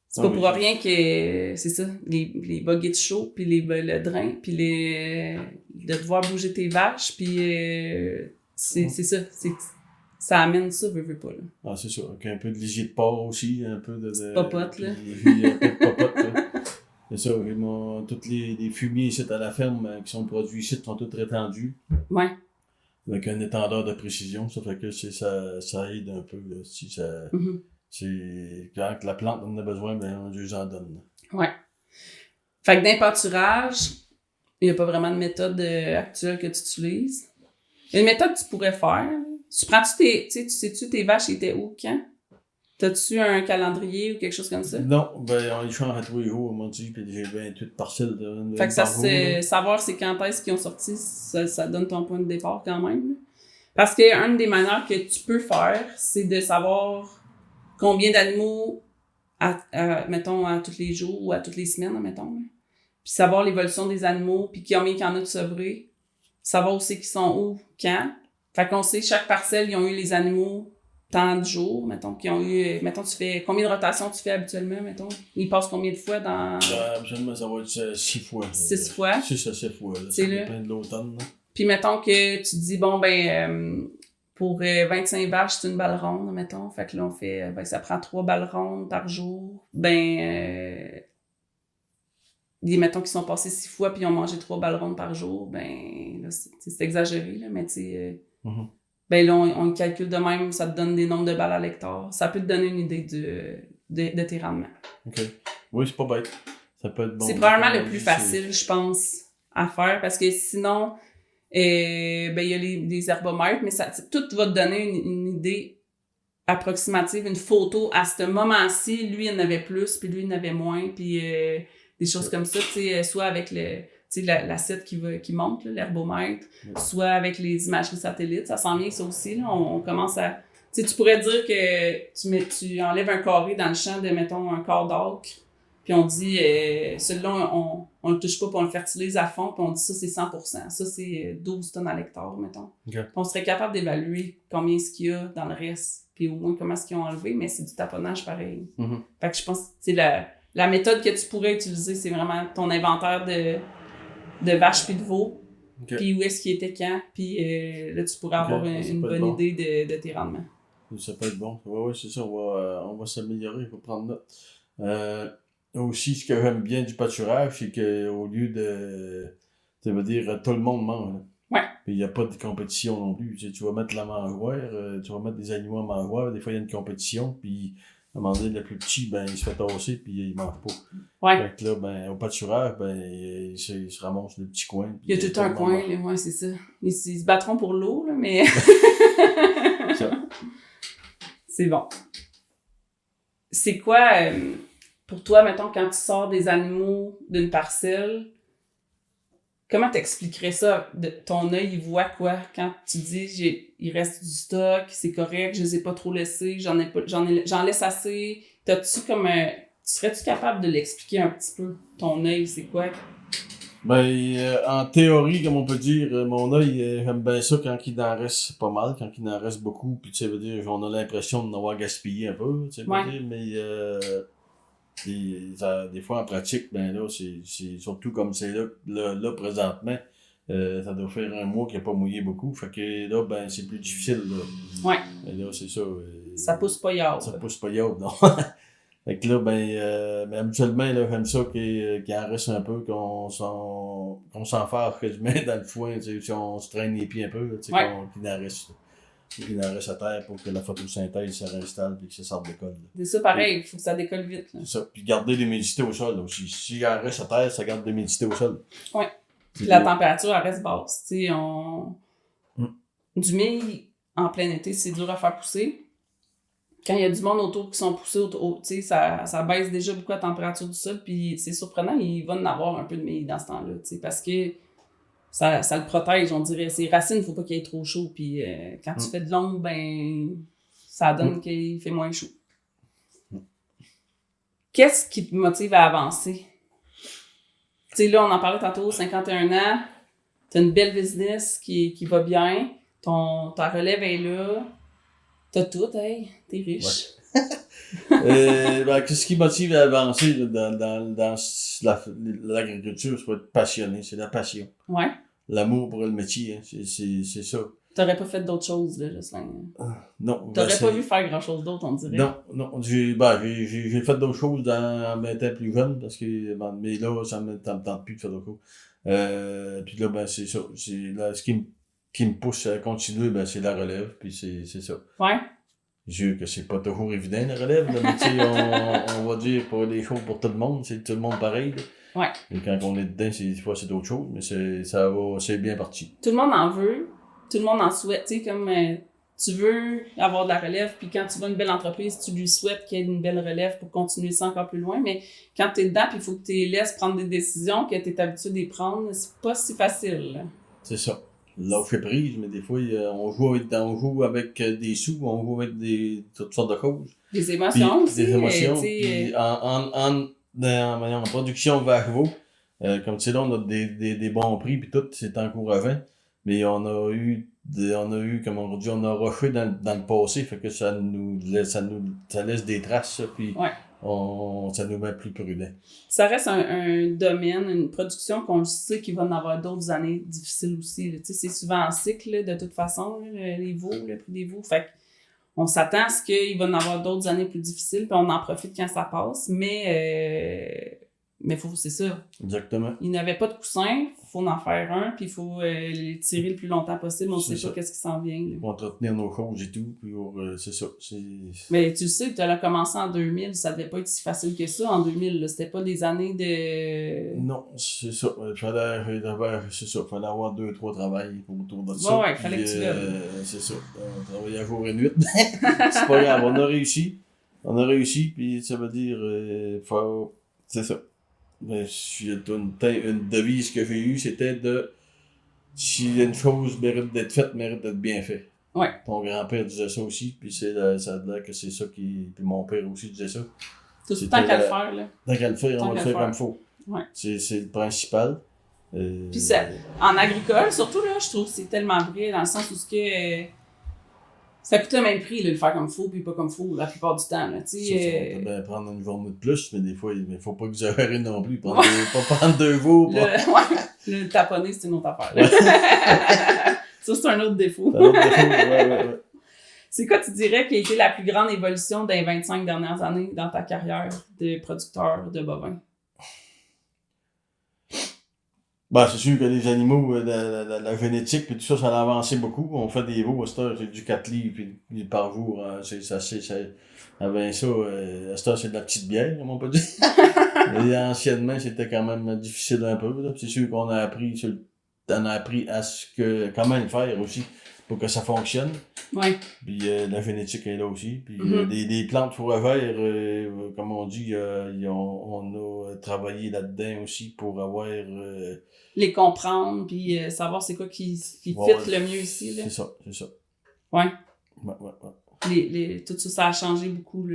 c'est pas pour rien que, c'est ça, les buggets de chaud, puis le drain, puis de devoir bouger tes vaches, puis c'est ça, ça amène ça, veux pas, là. Ah, c'est ça. Avec un peu de lisier de porc aussi, un peu de popote, là. Puis, un peu de popote, là. C'est ça. Tous les fumiers ici à la ferme qui sont produits ici sont tous étendus. Ouais. Avec un étendard de précision. Ça fait que ça aide un peu, là. Si ça, c'est, quand la plante en a besoin, ben, Dieu en donne. Ouais. Fait que d'impâturage, il n'y a pas vraiment de méthode actuelle que tu utilises. Il y a une méthode que tu pourrais faire. Tu sais-tu tes vaches étaient où, quand? T'as-tu un calendrier ou quelque chose comme ça? Non, ben, on y change à tous les jours, on m'a dit, puis j'ai 28 parcelles de fait que savoir c'est quand est-ce qu'ils ont sorti, ça donne ton point de départ quand même. Parce que une des manières que tu peux faire, c'est de savoir combien d'animaux, mettons, à tous les jours ou à toutes les semaines, mettons. Puis savoir l'évolution des animaux, puis combien il y en a de sevrés. savoir aussi qu'ils sont où, quand. Fait qu'on sait, chaque parcelle, ils ont eu les animaux tant de jours, mettons, qu'ils ont eu... Mettons, tu fais... Combien de rotations tu fais habituellement, mettons? Ils passent combien de fois dans... Absolument, ça va être 6 fois. 6 fois. 6 à 7 fois, là. C'est Ça là. dépend de l'automne, là. Puis mettons que tu dis, bon, pour 25 vaches, c'est une balle ronde, mettons. Fait que là, on fait... ça prend 3 balles rondes par jour. Mettons qu'ils sont passés 6 fois puis ils ont mangé 3 balles rondes par jour, là, c'est exagéré, là, mais tu sais... là, on calcule de même, ça te donne des nombres de balles à l'hectare. Ça peut te donner une idée de tes rendements. OK. Oui, c'est pas bête. Ça peut être bon. C'est probablement le plus facile, je pense, à faire, parce que sinon, il y a les herbomètres, mais tout va te donner une idée approximative, une photo. À ce moment-ci, lui, il en avait plus, puis lui, il en avait moins, puis des choses comme ça, tu sais, soit avec l'acide qui monte, là, l'herbomètre, soit avec les imageries satellites, ça s'en vient ça aussi, là, on commence à... Tu sais, tu pourrais dire que tu enlèves un carré dans le champ de, mettons, un quart d'acre, puis on dit, celui-là, on le touche pas, puis on le fertilise à fond, puis on dit ça, c'est 100%, ça, c'est 12 tonnes à l'hectare, mettons. Okay. Puis on serait capable d'évaluer combien est-ce qu'il y a dans le reste, puis au moins comment est-ce qu'ils ont enlevé, mais c'est du taponnage pareil. Fait que je pense que la méthode que tu pourrais utiliser, c'est vraiment ton inventaire de vaches puis de veaux, puis où est-ce qu'il était quand, puis là, tu pourrais avoir une bonne idée de tes rendements. Ça peut être bon. Oui, c'est ça. On va s'améliorer, il faut prendre note. Aussi, ce que j'aime bien du pâturage, c'est qu'au lieu de... Ça veut dire, tout le monde mange. Là. Ouais. Puis il n'y a pas de compétition non plus. Tu vas mettre la mangeoire, tu vas mettre des animaux à mangeoire, des fois il y a une compétition, puis à un moment donné, le plus petit, il se fait tasser, puis il mange pas. Ouais. Fait que là, au pâturage, il se ramasse le petit coin. Il y a tout un coin, là, ouais, c'est ça. Ils se battront pour l'eau, là, mais... ça. C'est bon. C'est quoi, pour toi, mettons, quand tu sors des animaux d'une parcelle, comment t'expliquerais ça? Ton œil, il voit quoi? Quand tu dis, il reste du stock, c'est correct, je les ai pas trop laissés, j'en laisse assez. T'as-tu comme serais-tu capable de l'expliquer un petit peu? Ton œil, c'est quoi? En théorie, comme on peut dire, mon œil, j'aime bien ça quand il en reste pas mal, quand il en reste beaucoup, puis tu sais, veut dire, on a l'impression d'en avoir gaspillé un peu, tu sais, ouais. dire, mais des fois en pratique, là, c'est surtout comme c'est là présentement, ça doit faire un mois qu'il n'a pas mouillé beaucoup, fait que là, c'est plus difficile, là. Ouais. Et là, c'est ça. Ça pousse pas yard. Ça pousse pas yard, non. Fait que là, mais habituellement, là, j'aime ça qu'il en reste un peu, qu'on s'enfarge quasiment dans le foin, tu sais, si on se traîne les pieds un peu, tu sais, qu'il en reste à terre pour que la photosynthèse se réinstalle et que ça sorte d'école. C'est ça, pareil, il faut que ça décolle vite. Là. C'est ça. Puis garder l'humidité au sol aussi. S'il en reste à terre, ça garde l'humidité au sol. Oui. Puis la température, elle reste basse. Tu sais, du mil en plein été, c'est dur à faire pousser. Quand il y a du monde autour qui sont poussés, tu sais, ça baisse déjà beaucoup la température du sol, puis c'est surprenant, il va en avoir un peu de mil dans ce temps-là, tu sais, parce que ça le protège, on dirait. Ses racines, il faut pas qu'il ait trop chaud, puis quand tu fais de l'ombre, ça donne qu'il fait moins chaud. Qu'est-ce qui te motive à avancer? Tu sais, là, on en parlait tantôt, 51 ans, t'as une belle business qui va bien, ta relève est là, t'as tout, hey, t'es riche. Ouais. Qu'est-ce qui motive à avancer là, dans l'agriculture? C'est pas être passionné, c'est la passion. Ouais. L'amour pour le métier, hein, c'est ça. T'aurais pas fait d'autres choses, là, Jocelyn? Non. T'aurais pas vu faire grand-chose d'autre, on dirait? Non. J'ai fait d'autres choses en étant plus jeune, parce que, mais là, ça me tente plus de faire d'autres choses. Puis là, c'est ça. Là, ce qui me pousse à continuer, c'est la relève, puis c'est ça. Ouais. Je veux que c'est pas toujours évident, la relève, là, mais tu sais, on va dire pas des choses pour tout le monde, c'est tout le monde pareil, là. Ouais. Et quand on est dedans, des fois, c'est d'autres choses, mais c'est bien parti. Tout le monde en veut, tout le monde en souhaite, tu sais, comme tu veux avoir de la relève, puis quand tu vois une belle entreprise, tu lui souhaites qu'il y ait une belle relève pour continuer ça encore plus loin, mais quand t'es dedans, puis il faut que tu les laisses prendre des décisions, que t'es habitué de les prendre, c'est pas si facile, là. C'est ça. Lâcher prise, mais des fois, on joue avec des sous, on joue avec toutes sortes de choses. Des émotions aussi. Des émotions, puis en production vache-veau, comme tu sais là, on a des bons prix, puis tout, c'est encourageant. Mais on a eu, comme on dit, on a rushé dans le passé, fait que ça laisse des traces, ça, puis Ouais. ça nous met plus prudent. Ça reste un domaine, une production qu'on sait qu'il va en avoir d'autres années difficiles aussi. Tu sais, c'est souvent en cycle, là, de toute façon, là, les veaux, le prix des veaux. Fait qu'on s'attend à ce qu'il va en avoir d'autres années plus difficiles, puis on en profite quand ça passe. Mais c'est ça. Exactement. Il n'avait pas de coussin, il faut en faire un, puis il faut les tirer le plus longtemps possible. On sait pas qu'est-ce qui s'en vient. Là. Pour entretenir nos choses et tout, puis c'est ça. Mais tu sais, tu as commencé en 2000, ça devait pas être si facile que ça en 2000. Là. C'était pas des années de... Non, c'est ça. Il fallait avoir 2-3 travails autour de ça. Ouais, il fallait que tu l'aies. C'est ça. On travaillait jour et nuit. C'est pas grave, on a réussi. Puis ça veut dire, c'est ça. Mais une devise que j'ai eue, c'était si une chose mérite d'être faite, mérite d'être bien faite. Ouais. Ton grand-père disait ça aussi, puis ça a l'air que c'est ça puis mon père aussi disait ça. Tant qu'à le faire, là. Tant qu'à le faire, on va le faire comme il faut. Ouais. C'est le principal. Puis ça, en agricole, surtout, là, je trouve que c'est tellement vrai, dans le sens où ça coûte le même prix, là, le faire comme il faut, puis pas comme il faut, la plupart du temps. Là, on peut bien prendre une journée de plus, mais des fois, il ne faut pas exagérer non plus. Pas prendre 2 veaux. Le taponner, c'est une autre affaire. Ouais. Ça, c'est un autre défaut. Ouais. C'est quoi, tu dirais, qui a été la plus grande évolution dans les 25 dernières années dans ta carrière de producteur de bovins? Ben, c'est sûr que les animaux, la génétique, puis tout ça, ça a avancé beaucoup. On fait des veaux, à cette heure, c'est du 4 livres puis par jour. Avant ça, à cette heure, c'est de la petite bière, comme on peut dire. Et anciennement, c'était quand même difficile un peu. Là. C'est sûr qu'on a appris à comment le faire aussi, pour que ça fonctionne. Ouais. Puis la génétique est là aussi. Puis des plantes fourragères, comme on dit, on a travaillé là-dedans aussi pour avoir... les comprendre, puis savoir c'est quoi qui fit le mieux ici. Là. C'est ça. Ouais. Ouais. Tout ça a changé beaucoup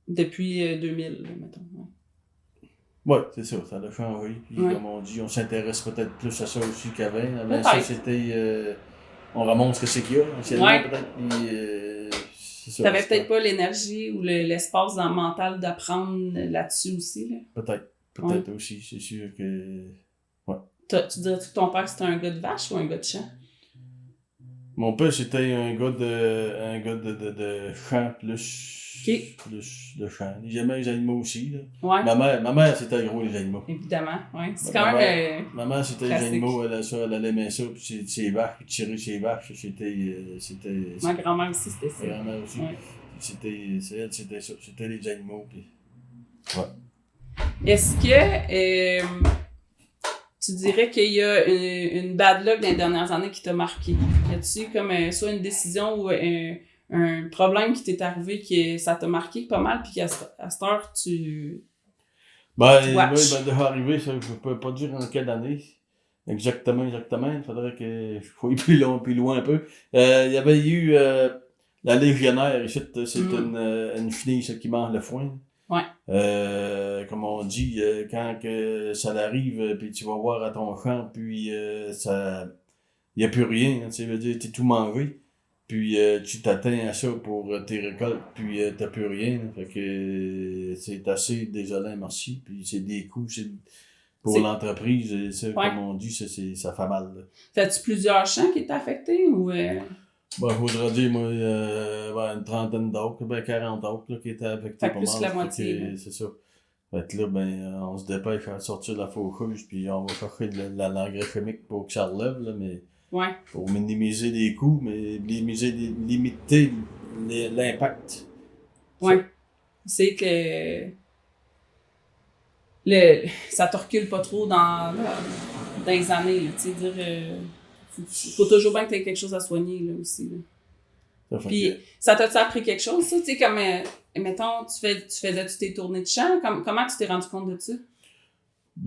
depuis 2000, là, mettons. Ouais, c'est ça a changé. Puis comme on dit, on s'intéresse peut-être plus à ça aussi qu'avant. Avant ça, c'était... on remonte ce que c'est qu'il y a, anciennement peut-être. Puis, c'est ça. T'avais peut-être pas l'énergie ou l'espace dans le mental d'apprendre là-dessus aussi. Là. Peut-être aussi, c'est sûr que... Ouais. Tu dirais que ton père c'était un gars de vache ou un gars de champ? Mon père c'était un gars de champ plus de champ. Il aimait les animaux aussi. Là. Ouais. Ma mère c'était gros les animaux. Évidemment, ouais. C'est quand même. Ma mère c'était classique. Les animaux, elle aimait ça, puis ses vaches, puis tirer ses vaches, c'était. Ma grand-mère aussi c'était ça. Ma grand-mère aussi. Ouais. C'était ça. C'était les animaux, puis. Ouais. Est-ce que tu dirais qu'il y a une bad luck dans les dernières années qui t'a marqué? Y a-tu comme soit une décision ou un problème qui t'est arrivé que ça t'a marqué pas mal puis qu'à cette heure tu déjà arrivé, ça, je peux pas dire en quelle année. Exactement. Il faudrait que je fouille plus loin un peu. Il y avait eu la légionnaire ici, c'est une chenille qui mange le foin. Ouais. Comme on dit, quand que ça arrive, puis tu vas voir à ton champ, puis y a plus rien, tu veux dire, t'es tout mangé, puis tu t'attends à ça pour tes récoltes, puis t'as plus rien, fait que c'est assez désolant, merci, puis c'est des coûts, pour l'entreprise, ça, comme on dit, ça fait mal. Là. Fais-tu plusieurs champs qui étaient affectés ou... je voudrais dire, moi, une trentaine d'autres, 40 autres qui étaient affectés. Fait plus que la moitié. C'est ça. Fait que là, on se dépêche à sortir de la faucheuse, puis on va chercher de l'engrais chimique pour que ça relève, là, mais pour minimiser les coûts, mais limiter l'impact. Ouais. C'est que ça te recule pas trop dans les années, tu sais, dire... faut toujours bien que tu aies quelque chose à soigner, là, aussi. Là. Puis, ça t'a-tu appris quelque chose, ça? Tu sais, comme, mettons, tu faisais-tu tes tournées de chant? Comment tu t'es rendu compte de ça?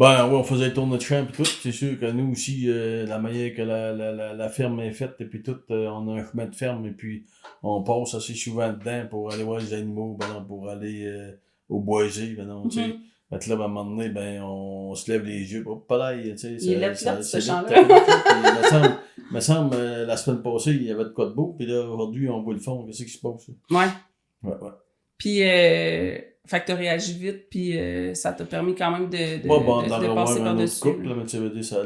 On faisait des tournées de chant et tout. C'est sûr que nous aussi, la manière que la ferme est faite, et puis tout, on a un chemin de ferme, et puis on passe assez souvent dedans pour aller voir les animaux, pour aller au boisé, tu sais. Fait que là, ben, à un moment donné, ben, on se lève les yeux. Hop, là, tu sais. Il est là, ce chant-là. Il me semble, la semaine passée, il y avait de quoi de beau. Puis là, aujourd'hui, on voit le fond. Qu'est-ce qui se passe? Ouais. Ouais. Puis, fait que t'as réagi vite, puis ça t'a permis quand même de passer par-dessus. Là, mais tu veux dire, ça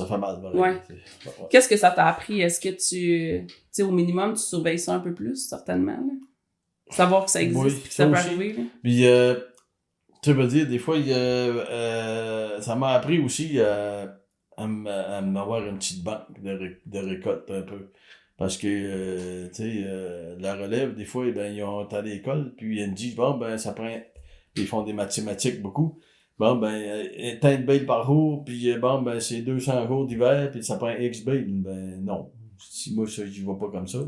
fait mal. Ouais. Qu'est-ce que ça t'a appris? Est-ce que tu sais, au minimum, tu surveilles ça un peu plus, certainement, là? Savoir que ça existe, puis que ça peut arriver, là. Puis, tu veux dire, des fois, ça m'a appris aussi à m'avoir une petite banque de récolte un peu. Parce que, tu sais, la relève, des fois, ben, ils ont été à l'école, puis ils me disent, bon, ben, ça prend, ils font des mathématiques beaucoup. Bon, ben, tant de bales par jour, puis bon, ben, c'est 200 jours d'hiver, puis ça prend X bales. Ben, non. Si moi, j'y vais pas comme ça, là.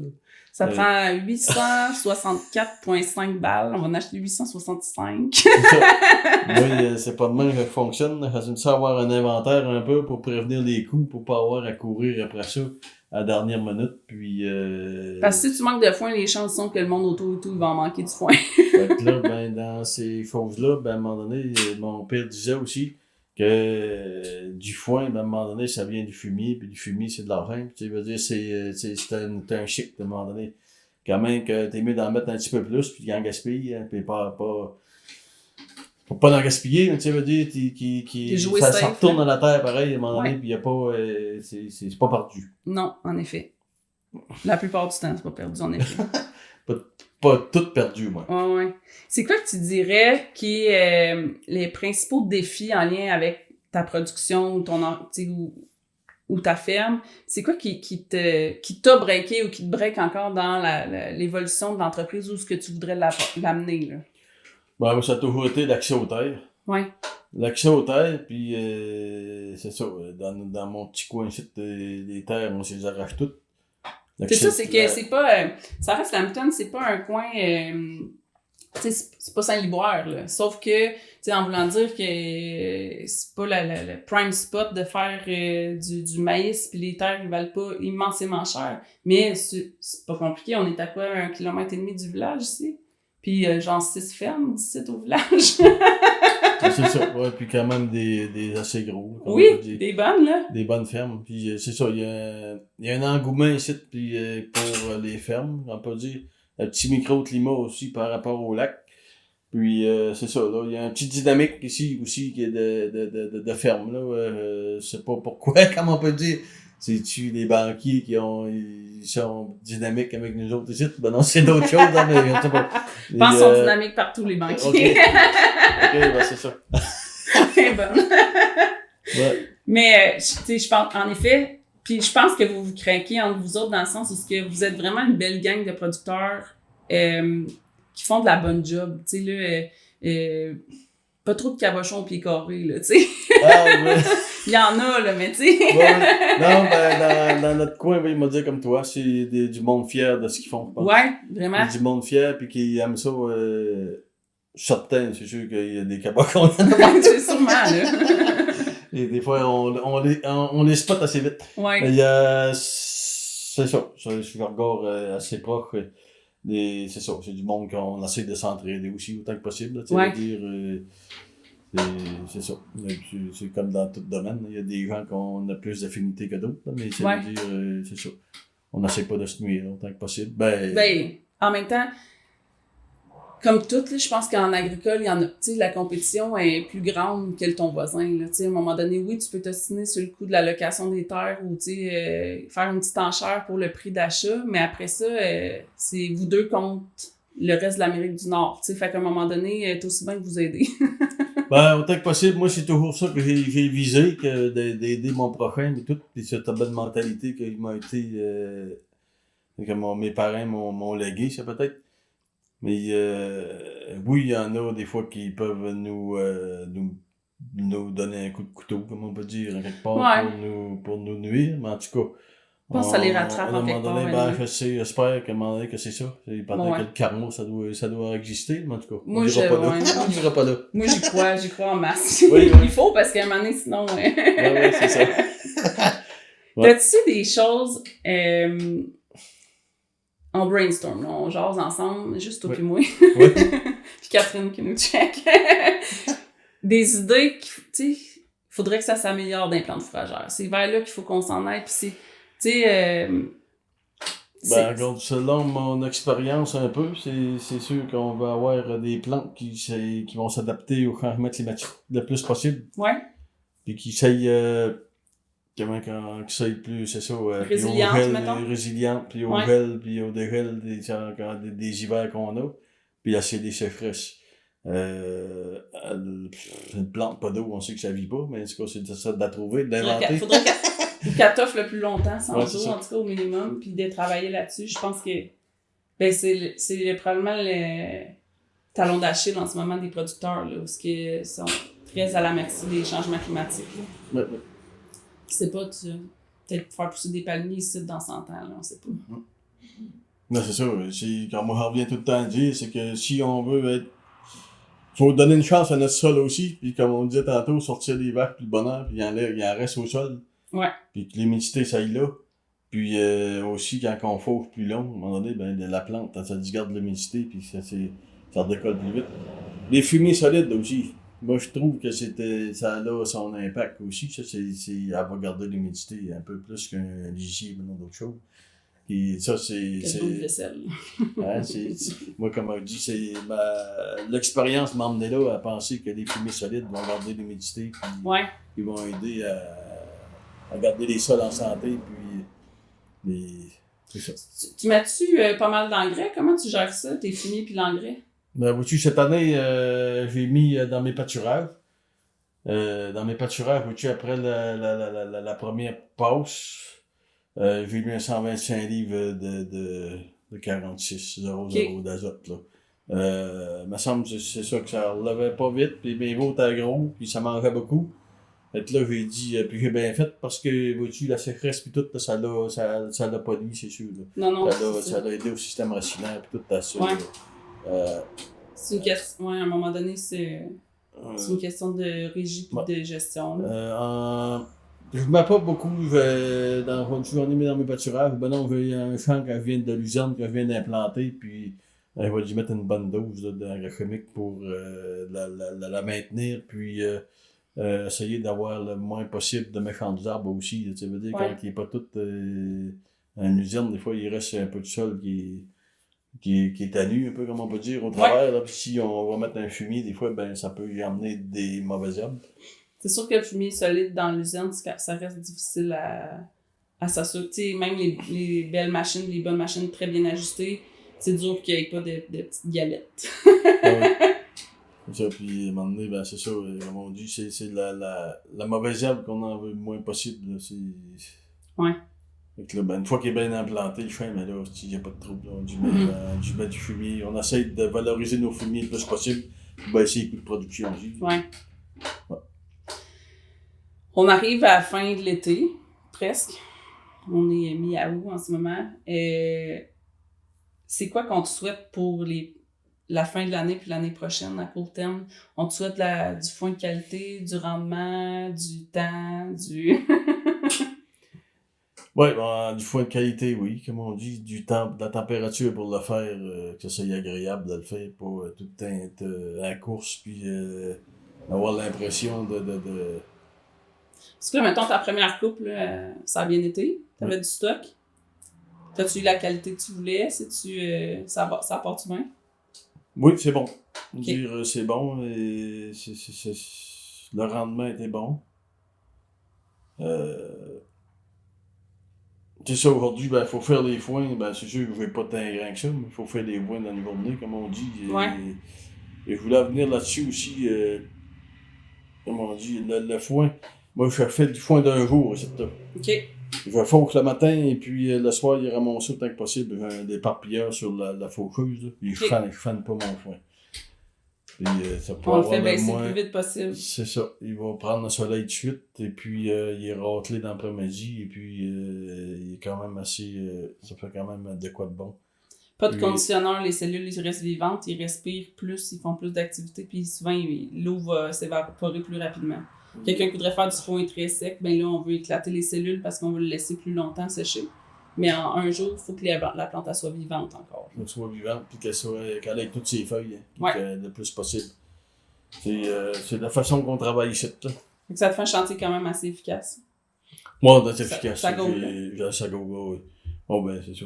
Ça prend 864,5 balles. On va en acheter 865. C'est ça. Moi, c'est pas de même que ça fonctionne. J'aime ça avoir un inventaire un peu pour prévenir les coûts, pour pas avoir à courir après ça à la dernière minute. Puis, parce que si tu manques de foin, les chances sont que le monde autour et tout, il va en manquer du foin. Fait que là, ben, dans ces choses-là, ben, à un moment donné, mon père disait aussi que du foin, ben, à un moment donné, ça vient du fumier, puis du fumier, c'est de l'argent. Tu sais, veut dire, c'est un chic, à un moment donné. Quand même que t'es mieux d'en mettre un petit peu plus, puis d'en gaspiller, hein, puis pas faut pas en gaspiller, tu sais, veut dire, ça retourne dans la terre pareil, à un moment donné, puis y a pas, c'est pas perdu. Non, en effet. La plupart du temps, c'est pas perdu, en effet. Pas tout perdu, moi. Ouais. C'est quoi que tu dirais qui est les principaux défis en lien avec ta production ou ou ta ferme? C'est quoi qui t'a breaké ou qui te break encore dans l'évolution de l'entreprise ou ce que tu voudrais l'amener, là? Ben, ça a toujours été l'accès aux terres. Ouais. L'accès aux terres, puis c'est ça, dans mon petit coin ici, les terres, on les arrache toutes. C'est ça, c'est que c'est pas... ça reste Lambton, c'est pas un coin... tu sais, c'est pas Saint-Liboire, là. Sauf que, tu sais, en voulant dire que c'est pas le prime spot de faire du maïs, puis les terres, ils valent pas immensément cher. Mais c'est pas compliqué, on est à quoi, 1,5 km du village, ici? Puis genre 6 fermes d'ici au village. C'est ça, ouais, puis quand même des assez gros. Oui, des bonnes, là. Des bonnes fermes. Puis c'est ça, il y a un engouement ici puis, pour les fermes, on peut dire. Un petit micro-climat aussi par rapport au lac. Puis c'est ça, là, il y a un petit dynamique ici aussi qui est de ferme, là. Je sais pas pourquoi, comment on peut dire. C'est-tu les banquiers ils sont dynamiques avec nous autres ici? Ben non, c'est d'autres choses, hein, mais je sais pas. Je pense qu'ils sont dynamiques partout, les banquiers. OK, ben c'est ça. C'est bonne. Ouais. Mais, tu sais, je pense, en effet, puis je pense que vous vous craquez entre vous autres dans le sens où que vous êtes vraiment une belle gang de producteurs qui font de la bonne job. Tu sais, là, pas trop de cabochons au pied carré, là, tu sais. Ah, ouais. Il y en a, là, mais tu sais. Ouais. Non, ben, dans notre coin, il m'a dit comme toi, c'est du monde fier de ce qu'ils font. Ouais, vraiment. Du monde fier, puis qui aime ça, certain, c'est sûr qu'il y a des cabochons. C'est sûrement, là. Et des fois, on les spot assez vite. Ouais. Mais c'est ça, je suis encore assez proche. C'est ça, c'est du monde qu'on essaie de s'entraider aussi autant que possible. Tu sais, dire, c'est ça. C'est comme dans tout domaine. Il y a des gens qu'on a plus d'affinité que d'autres, mais c'est dire, c'est ça. On n'essaie pas de se nuire autant que possible. Ben, en même temps, comme tout, là, je pense qu'en agricole, il y en a, tu sais, la compétition est plus grande que ton voisin, là. Tu sais, à un moment donné, oui, tu peux t'ostiner sur le coût de la location des terres ou, tu sais, faire une petite enchère pour le prix d'achat, mais après ça, c'est vous deux contre le reste de l'Amérique du Nord, tu sais. Fait qu'à un moment donné, c'est aussi bien que vous aider. Ben, autant que possible, moi, c'est toujours ça que j'ai visé, que d'aider mon prochain et tout, puis cette bonne mentalité qu'il m'a été, que mes parents m'ont légué, ça peut-être. Mais oui, il y en a des fois qui peuvent nous donner un coup de couteau, comme on peut dire, quelque part, pour nous nuire, mais en tout cas, je pense que ça les rattrape en quelque part. J'espère qu'à un moment donné que c'est ça. Pendant que le karma, ça doit exister, mais en tout cas, moi, on dira pas là. Moi, j'y crois en masse. Oui. Il faut, parce qu'à un moment donné, sinon... Ouais, c'est ça. T'as-tu des choses... On brainstorm, là, on jase ensemble, juste toi Oui. puis moi. Oui. Puis Catherine qui nous check. Des idées, tu sais, il faudrait que ça s'améliore d'un plan de fourragère. C'est vers là qu'il faut qu'on s'en aille, puis c'est, tu sais, Regarde, selon mon expérience un peu, c'est sûr qu'on va avoir des plantes qui vont s'adapter au changement climatique le plus possible. Ouais. Puis qui essayent, qui essayent plus, c'est ça, puis Résilientes, au gel, mettons. Résilientes, puis au Ouais. gel, puis au dégel des hivers qu'on a. Puis là, c'est des sécheresses. Une plante, pas d'eau, on sait que ça vit pas, mais en tout cas, c'est ça de la trouver, de l'inventer. Faudrait qu'elle t'offre le plus longtemps, sans Ouais, eau, c'est ça. en tout cas au minimum, puis de travailler là-dessus. Je pense que ben, c'est probablement le talon d'Achille en ce moment des producteurs, là, parce qu'ils sont très à la merci des changements climatiques. Là. Ouais. C'est pas, peut-être faire pousser des palmiers ici dans 100 ans, là, on sait pas. Non, c'est ça. Quand moi, je reviens tout le temps à dire, c'est que si on veut être. Faut donner une chance à notre sol aussi, puis comme on disait tantôt, sortir des vaches, puis le bonheur, puis il en reste au sol. Ouais. Puis que l'humidité, ça y là. Puis aussi, quand on fauve plus long, à un moment donné, ben, la plante, ça garde l'humidité, puis ça redécolle plus vite. Les fumées solides aussi. Moi, je trouve que ça a son impact aussi. Ça, elle va garder l'humidité un peu plus qu'un lisier, mais non d'autres choses. Et ça, Quel bout de vaisselle. Hein, moi, comme je dis, l'expérience m'a emmené là à penser que les fumées solides vont garder l'humidité, puis Ouais. ils vont aider à garder les sols en santé, puis c'est ça. Tu mets-tu pas mal d'engrais? Comment tu gères ça, tes fumiers puis l'engrais? Ben, vois-tu, cette année, j'ai mis dans mes pâturages. Vois-tu, après la première passe, j'ai mis un 125 livres de 46 0,0 d'azote, là. Me semble que c'est ça que ça relevait pas vite, puis mes veaux étaient gros, puis ça mangeait beaucoup. Fait que là, j'ai dit, puis j'ai bien fait, parce que, vois-tu, la sécheresse, puis tout, là, ça l'a pas nuit, c'est sûr, là. Non, Ça l'a aidé au système racinaire, puis tout à ça. Ouais. Là. C'est une question, ouais, à un moment donné, c'est une question de régie et de gestion. Je ne mets pas beaucoup j'en ai mis dans mes pâturages. Ben non, j'ai un champ qui vient de l'usine, que je viens d'implanter, puis je vais lui mettre une bonne dose d'engrais chimique pour la maintenir, puis essayer d'avoir le moins possible de méchants arbres aussi. Tu veux dire, Ouais. quand il n'est pas tout en usine, des fois, il reste un peu de sol qui est à nu, un peu comme on peut dire, au travers. Là, puis si on va mettre un fumier, des fois, ben ça peut y amener des mauvaises herbes. C'est sûr que le fumier solide dans l'usine, ça reste difficile à s'assurer. Tu sais, même les belles machines, les bonnes machines très bien ajustées, c'est dur qu'il n'y ait pas de petites galettes. Ouais. C'est ça, puis à un moment donné, ben c'est ça, comme on dit, c'est la mauvaise herbe qu'on en veut le moins possible. Là, Ouais. Fait que là, ben, une fois qu'il est bien implanté, le champ, mais là, il n'y a pas de trouble. Là, on dit mettre du fumier. On essaie de valoriser nos fumiers le plus possible pour baisser les coûts de production aussi. Ouais. On arrive à la fin de l'été, presque. On est mi-août en ce moment. C'est quoi qu'on te souhaite pour la fin de l'année puis l'année prochaine à court terme? On te souhaite du foin de qualité, du rendement, du temps, Oui, bon, du foin de qualité, oui, comme on dit, de la température pour le faire, que ça soit agréable de le faire, pas tout le temps être à la course, puis avoir l'impression de... Parce que là, mettons, ta première coupe, là, ça a bien été. T'avais du stock. T'as-tu eu la qualité que tu voulais? Ça part-tu bien? Oui, c'est bon. Okay. Dire c'est bon, et le rendement était bon. C'est ça, aujourd'hui, ben, faut faire les foins. Ben, c'est sûr que je vais pas tant grand que ça, mais il faut faire les foins dans les journées, comme on dit. Ouais. Et je voulais venir là-dessus aussi, comme on dit, le foin. Moi, je fais du foin d'un jour, c'est ça. OK. Je fauche le matin, et puis le soir, il ramasse autant que possible. J'ai des parpilleurs sur la faucheuse, là, puis je fane pas mon foin. Puis, ça peut on le avoir fait baisser le plus vite possible. C'est ça. Il va prendre le soleil de suite, et puis il est raclé dans l'après-midi, et puis il est quand même assez... ça fait quand même de quoi de bon. Pas de conditionneur, les cellules ils restent vivantes, ils respirent plus, ils font plus d'activité, puis souvent l'eau va s'évaporer plus rapidement. Quelqu'un qui voudrait faire du foin très sec, ben là on veut éclater les cellules parce qu'on veut le laisser plus longtemps sécher. Mais en un jour, il faut que la plante elle soit vivante encore. Qu'elle soit vivante, puis qu'elle ait toutes ses feuilles, Ouais. le plus possible. C'est la façon qu'on travaille ici. Là. Donc ça te fait un chantier quand même assez efficace. Moi, c'est efficace. Ça go, Ça go, oui. Bon, ben, c'est ça.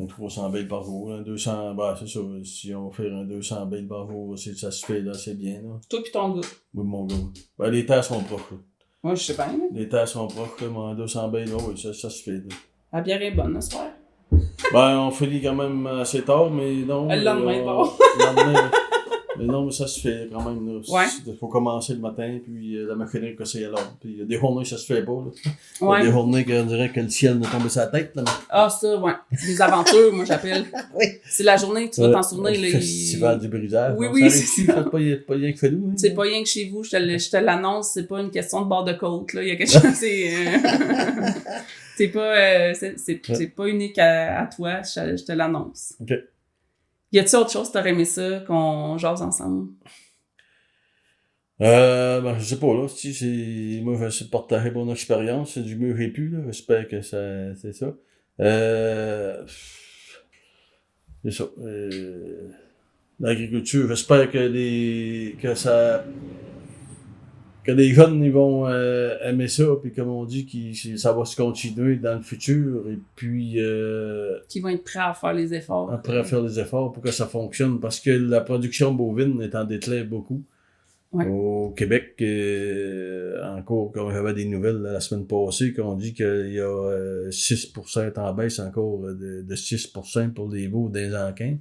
300 bales par jour, 200, ben, c'est ça. Si on fait un 200 bales par jour, ça se fait, là, c'est bien, là. Toi pis ton gars. Oui, mon gars. Ben, les terres sont proches, là. Moi, je sais pas. Hein? Les terres sont proches, là, mais 200 bales, là, oui, ça se fait, là. La bière est bonne, ce soir. Ben, on finit quand même assez tard, mais non. Le lendemain, bon. Le lendemain, mais non, mais ça se fait quand même, là. Ouais. Il faut commencer le matin, puis la machinerie que c'est à l'heure. Puis il y a des journées, ça se fait pas, là. Ouais. Il y a des journées qu'on dirait que le ciel nous tombe sur la tête, là. Ah, ça, ouais. Des aventures, moi, j'appelle. Oui. C'est la journée que tu vas t'en souvenir. Le Là, festival du brisage. Oui, non, oui, ça c'est arrive ça. pas rien que fait nous. Hein. C'est pas rien que chez vous, je te l'annonce, c'est pas une question de bord de côte, là. Il y a quelque chose, c'est pas, c'est pas unique à toi, je te l'annonce. OK. Y a-t-il autre chose que t'aurais aimé ça, qu'on jase ensemble? Ben, je sais pas, là. Moi, je vais essayer de partager mon expérience. C'est du mieux et plus, là. J'espère que c'est ça. C'est ça. L'agriculture, j'espère que les jeunes ils vont aimer ça, puis comme on dit, ça va se continuer dans le futur, et puis Qui vont être prêts à faire les efforts. après à faire des efforts pour que ça fonctionne, parce que la production bovine est en déclin beaucoup. Ouais. Au Québec, encore, comme j'avais des nouvelles la semaine passée, qu'on dit qu'il y a 6% en baisse encore de 6% pour les veaux des enquins.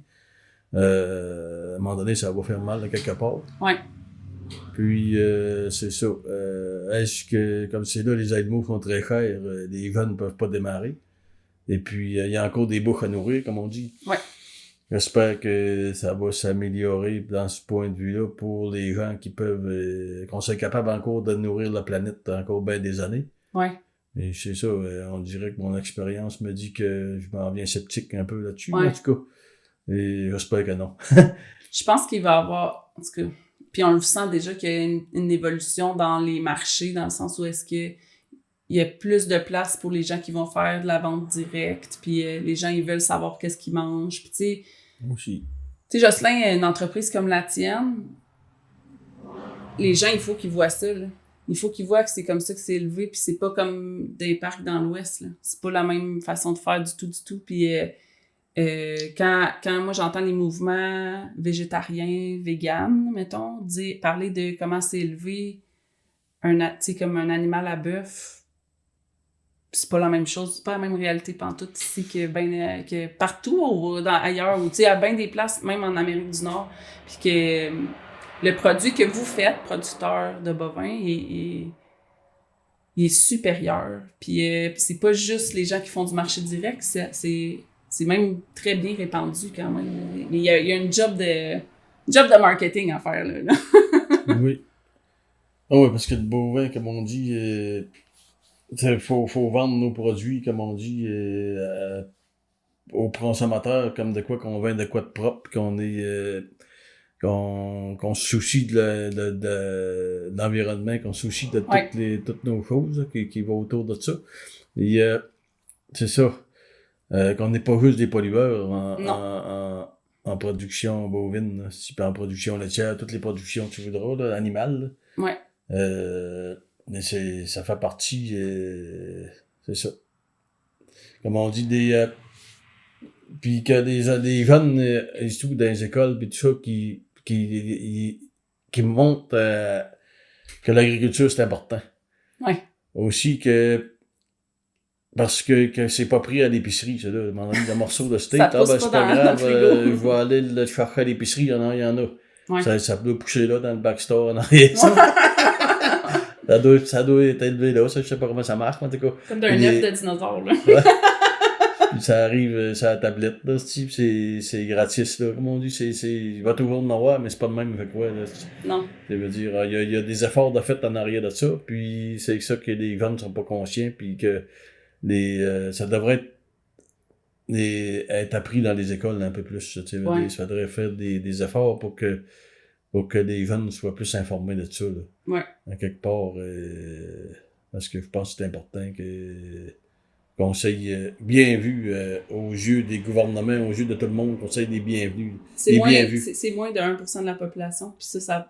À un moment donné, ça va faire mal de quelque part. Ouais. Puis, c'est ça. Est-ce que, comme c'est là, les animaux sont très chers, les jeunes ne peuvent pas démarrer. Et puis, il y a encore des bouches à nourrir, comme on dit. Ouais. J'espère que ça va s'améliorer dans ce point de vue-là pour les gens qui peuvent, qu'on soit capable encore de nourrir la planète encore bien des années. Ouais. Et c'est ça, on dirait que mon expérience me dit que je m'en viens sceptique un peu là-dessus, Ouais. en tout cas. Et j'espère que non. Je pense qu'il va y avoir, en tout cas, puis on le sent déjà qu'il y a une évolution dans les marchés, dans le sens où est-ce que il y a plus de place pour les gens qui vont faire de la vente directe, puis les gens, ils veulent savoir qu'est-ce qu'ils mangent. Puis tu sais, Aussi. Tu sais, Jocelyn, une entreprise comme la tienne, les gens, il faut qu'ils voient ça, là. Il faut qu'ils voient que c'est comme ça que c'est élevé, puis c'est pas comme des parcs dans l'Ouest, là. C'est pas la même façon de faire du tout. Puis quand moi, j'entends les mouvements végétariens, véganes, mettons, parler de comment c'est élevé tu sais, comme un animal à bœuf, c'est pas la même chose, c'est pas la même réalité pantoute ici que partout ailleurs, ou tu sais, à bien des places, même en Amérique du Nord, puis que le produit que vous faites, producteur de bovins, il est supérieur. Puis c'est pas juste les gens qui font du marché direct, c'est même très bien répandu quand même. Mais il y a une job de marketing à faire, là. Oui. Ah oui, parce que le bovin, comme on dit, il faut vendre nos produits, comme on dit, aux consommateurs, comme de quoi qu'on vend de quoi de propre, qu'on est qu'on se soucie de l'environnement, qu'on se soucie de toutes nos choses qui vont autour de ça. Et c'est ça. Qu'on n'est pas juste des pollueurs en production bovine, si pas en production laitière, toutes les productions que tu voudras, là, animales. Là. Ouais. Mais ça fait partie, c'est ça. Comme on dit, puis que des jeunes, et tout dans les écoles, puis tout ça, qui montrent que l'agriculture, c'est important. Ouais. Aussi parce que c'est pas pris à l'épicerie, ça, là. Le morceau de steak, c'est pas grave, je vais aller le chercher à l'épicerie, il y en a. Ouais. Ça peut pousser là, dans le backstore, en arrière. Ça doit être élevé là, ça, je sais pas comment ça marche, en tout cas. Comme d'un œuf de dinosaure, là. Ouais. Puis ça arrive sur la tablette, là, c'est gratis, là. Comme on dit, il va toujours en avoir, mais c'est pas le même, fait quoi, là. Non. Ça veut dire, il y a des efforts de fait en arrière de ça, puis c'est ça que les jeunes sont pas conscients, puis que ça devrait être appris dans les écoles un peu plus, tu sais. Ouais. Ça devrait faire des efforts pour que les jeunes soient plus informés de ça, là. Ouais. En quelque part, parce que je pense que c'est important que conseil bien vu aux yeux des gouvernements, aux yeux de tout le monde, conseil des bienvenus. C'est moins de 1% de la population, puis ça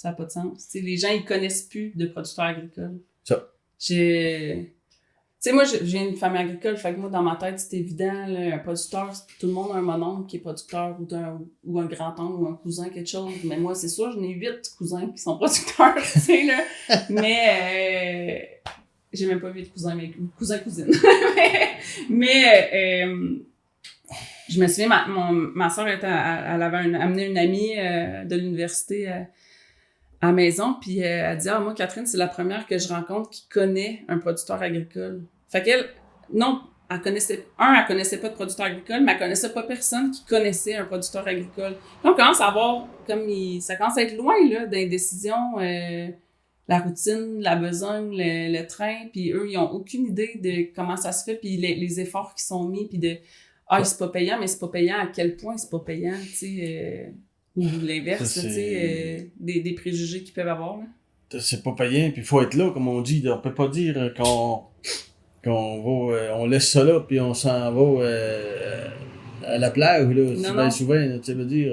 n'a pas de sens. T'sais, les gens, ils connaissent plus de producteurs agricoles. Ça. Tu sais, moi, j'ai une famille agricole, fait que moi, dans ma tête, c'est évident, là, un producteur, tout le monde a un mononcle qui est producteur ou un grand-oncle ou un cousin, quelque chose. Mais moi, c'est sûr, j'en ai 8 cousins qui sont producteurs, tu sais, là. Mais, j'ai même pas 8 cousins, mais cousins-cousines. mais je me souviens, ma soeur, elle avait amené une amie de l'université à la maison, puis elle dit « Ah, moi, Catherine, c'est la première que je rencontre qui connaît un producteur agricole. » Fait qu'elle, non, elle connaissait pas de producteur agricole, mais elle connaissait pas personne qui connaissait un producteur agricole. Puis on commence à voir, ça commence à être loin, là, dans les décisions, la routine, la besogne, le train, puis eux, ils ont aucune idée de comment ça se fait, puis les efforts qui sont mis, puis de « Ah, c'est pas payant, mais c'est pas payant, à quel point c'est pas payant, tu sais, ou l'inverse, tu sais, des préjugés qu'ils peuvent avoir, là. C'est pas payant, puis il faut être là, comme on dit. On peut pas dire qu'on va, on laisse ça là, puis on s'en va à la plage, là. Non. Souvent, tu veux dire,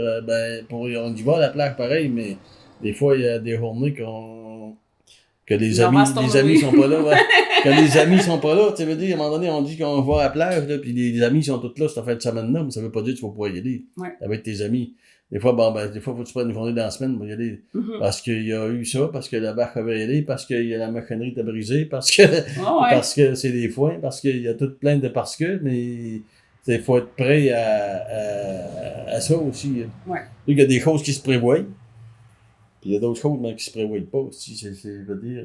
on y va à la plage pareil, mais des fois, il y a des journées que les amis sont pas là, ouais. Que les amis sont pas là, tu veux dire, à un moment donné, on dit qu'on va à la plage, là, puis les amis sont tous là cette fin de semaine-là, mais ça veut pas dire que tu vas pouvoir y aller. Ouais. Avec tes amis. Des fois, des fois, faut que tu prennes une journée dans la semaine pour y aller. Mm-hmm. Parce qu'il y a eu ça, parce que la barque avait allé, parce que la machinerie était brisée, parce que c'est des foins, parce qu'il y a tout plein de parce que, mais il faut être prêt à ça aussi. Ouais. Il y a des choses qui se prévoient, puis il y a d'autres choses mais qui se prévoient pas aussi. Veut dire,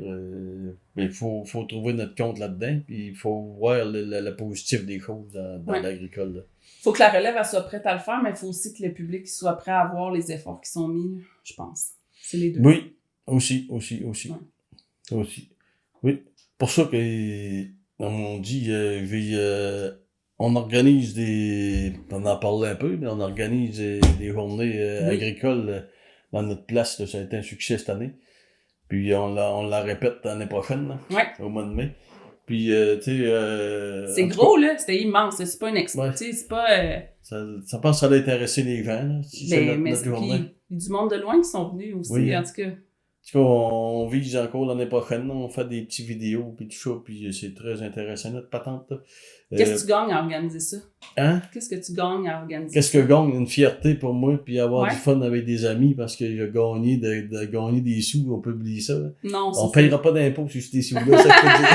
mais il faut trouver notre compte là-dedans, puis il faut voir le positif des choses dans l'agricole. Là. Faut que la relève elle soit prête à le faire, mais il faut aussi que le public soit prêt à voir les efforts qui sont mis, je pense. C'est les deux. Oui, aussi. Ouais. Aussi. Oui. Pour ça que, on dit, on organise on en parlait un peu, mais on organise des journées agricoles dans notre place. Là, ça a été un succès cette année. Puis on la répète l'année prochaine, là, au mois de mai. Puis, tu sais... c'est gros, là. C'était immense. C'est pas une expertise. C'est pas... Ça pense que ça allait intéresser les gens, là. Si c'est notre journée. Il y a du monde de loin qui sont venus aussi, en tout cas. En tout cas, on vise encore l'année prochaine. On fait des petites vidéos, puis tout ça. Puis c'est très intéressant, notre patente, là. Qu'est-ce que tu gagnes à organiser ça? Hein? Qu'est-ce que tu gagnes à organiser Qu'est-ce que je gagne? Une fierté pour moi, puis avoir du fun avec des amis, parce que j'ai gagné de gagner des sous. On peut oublier ça, là. Non, on payera pas d'impôts sur ces sous-là, ça peut dire.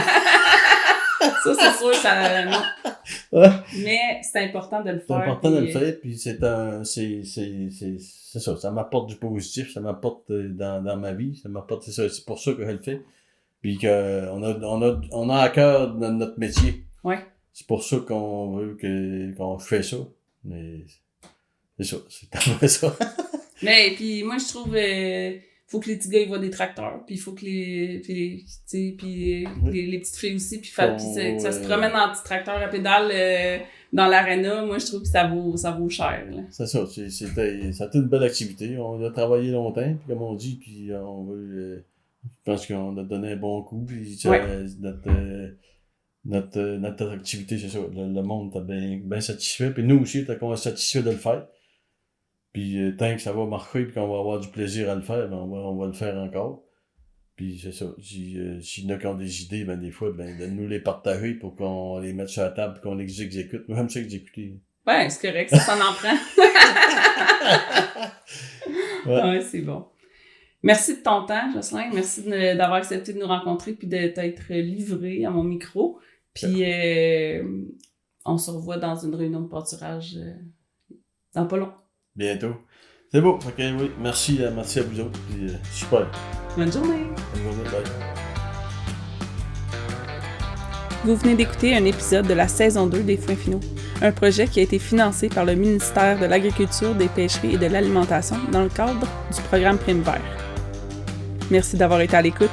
Ça, c'est sûr, ça... Non. Ouais. Mais c'est important de le faire. C'est important de le faire, puis c'est ça, ça m'apporte du positif, ça m'apporte dans ma vie, ça m'apporte, c'est pour ça que je le fais. Puis on a à cœur notre métier. Ouais. C'est pour ça qu'on veut qu'on fait ça. Mais c'est ça, c'est un peu ça. Mais puis moi je trouve faut que les petits gars ils voient des tracteurs, puis il faut que les petites filles aussi, puis ça se promène en petit tracteur à pédale dans l'aréna. Moi je trouve que ça vaut cher. Là. C'est ça, ça a été une belle activité. On a travaillé longtemps, puis comme on dit, puis on veut, je pense qu'on a donné un bon coup, puis notre activité, c'est ça. Le monde était bien satisfait, puis nous aussi, on est satisfait de le faire. Puis tant que ça va marcher puis qu'on va avoir du plaisir à le faire, ben on va le faire encore. Puis c'est ça. S'il y en a qui ont des idées, ben des fois, de nous les partager pour qu'on les mette sur la table et qu'on les exécute. Moi, j'aime ça exécuter. Ouais, c'est correct, ça en prend. Ouais, c'est bon. Merci de ton temps, Jocelyn. Merci d'avoir accepté de nous rencontrer puis de t'être livré à mon micro. Puis on se revoit dans une réunion de pâturage dans pas long. Bientôt. C'est beau. Ok, oui. Merci à vous autres. Puis, super. Bonne journée. Bonne journée. Bye. Vous venez d'écouter un épisode de la saison 2 des Foins Finaux, un projet qui a été financé par le ministère de l'Agriculture, des Pêcheries et de l'Alimentation dans le cadre du programme Prime Vert. Merci d'avoir été à l'écoute.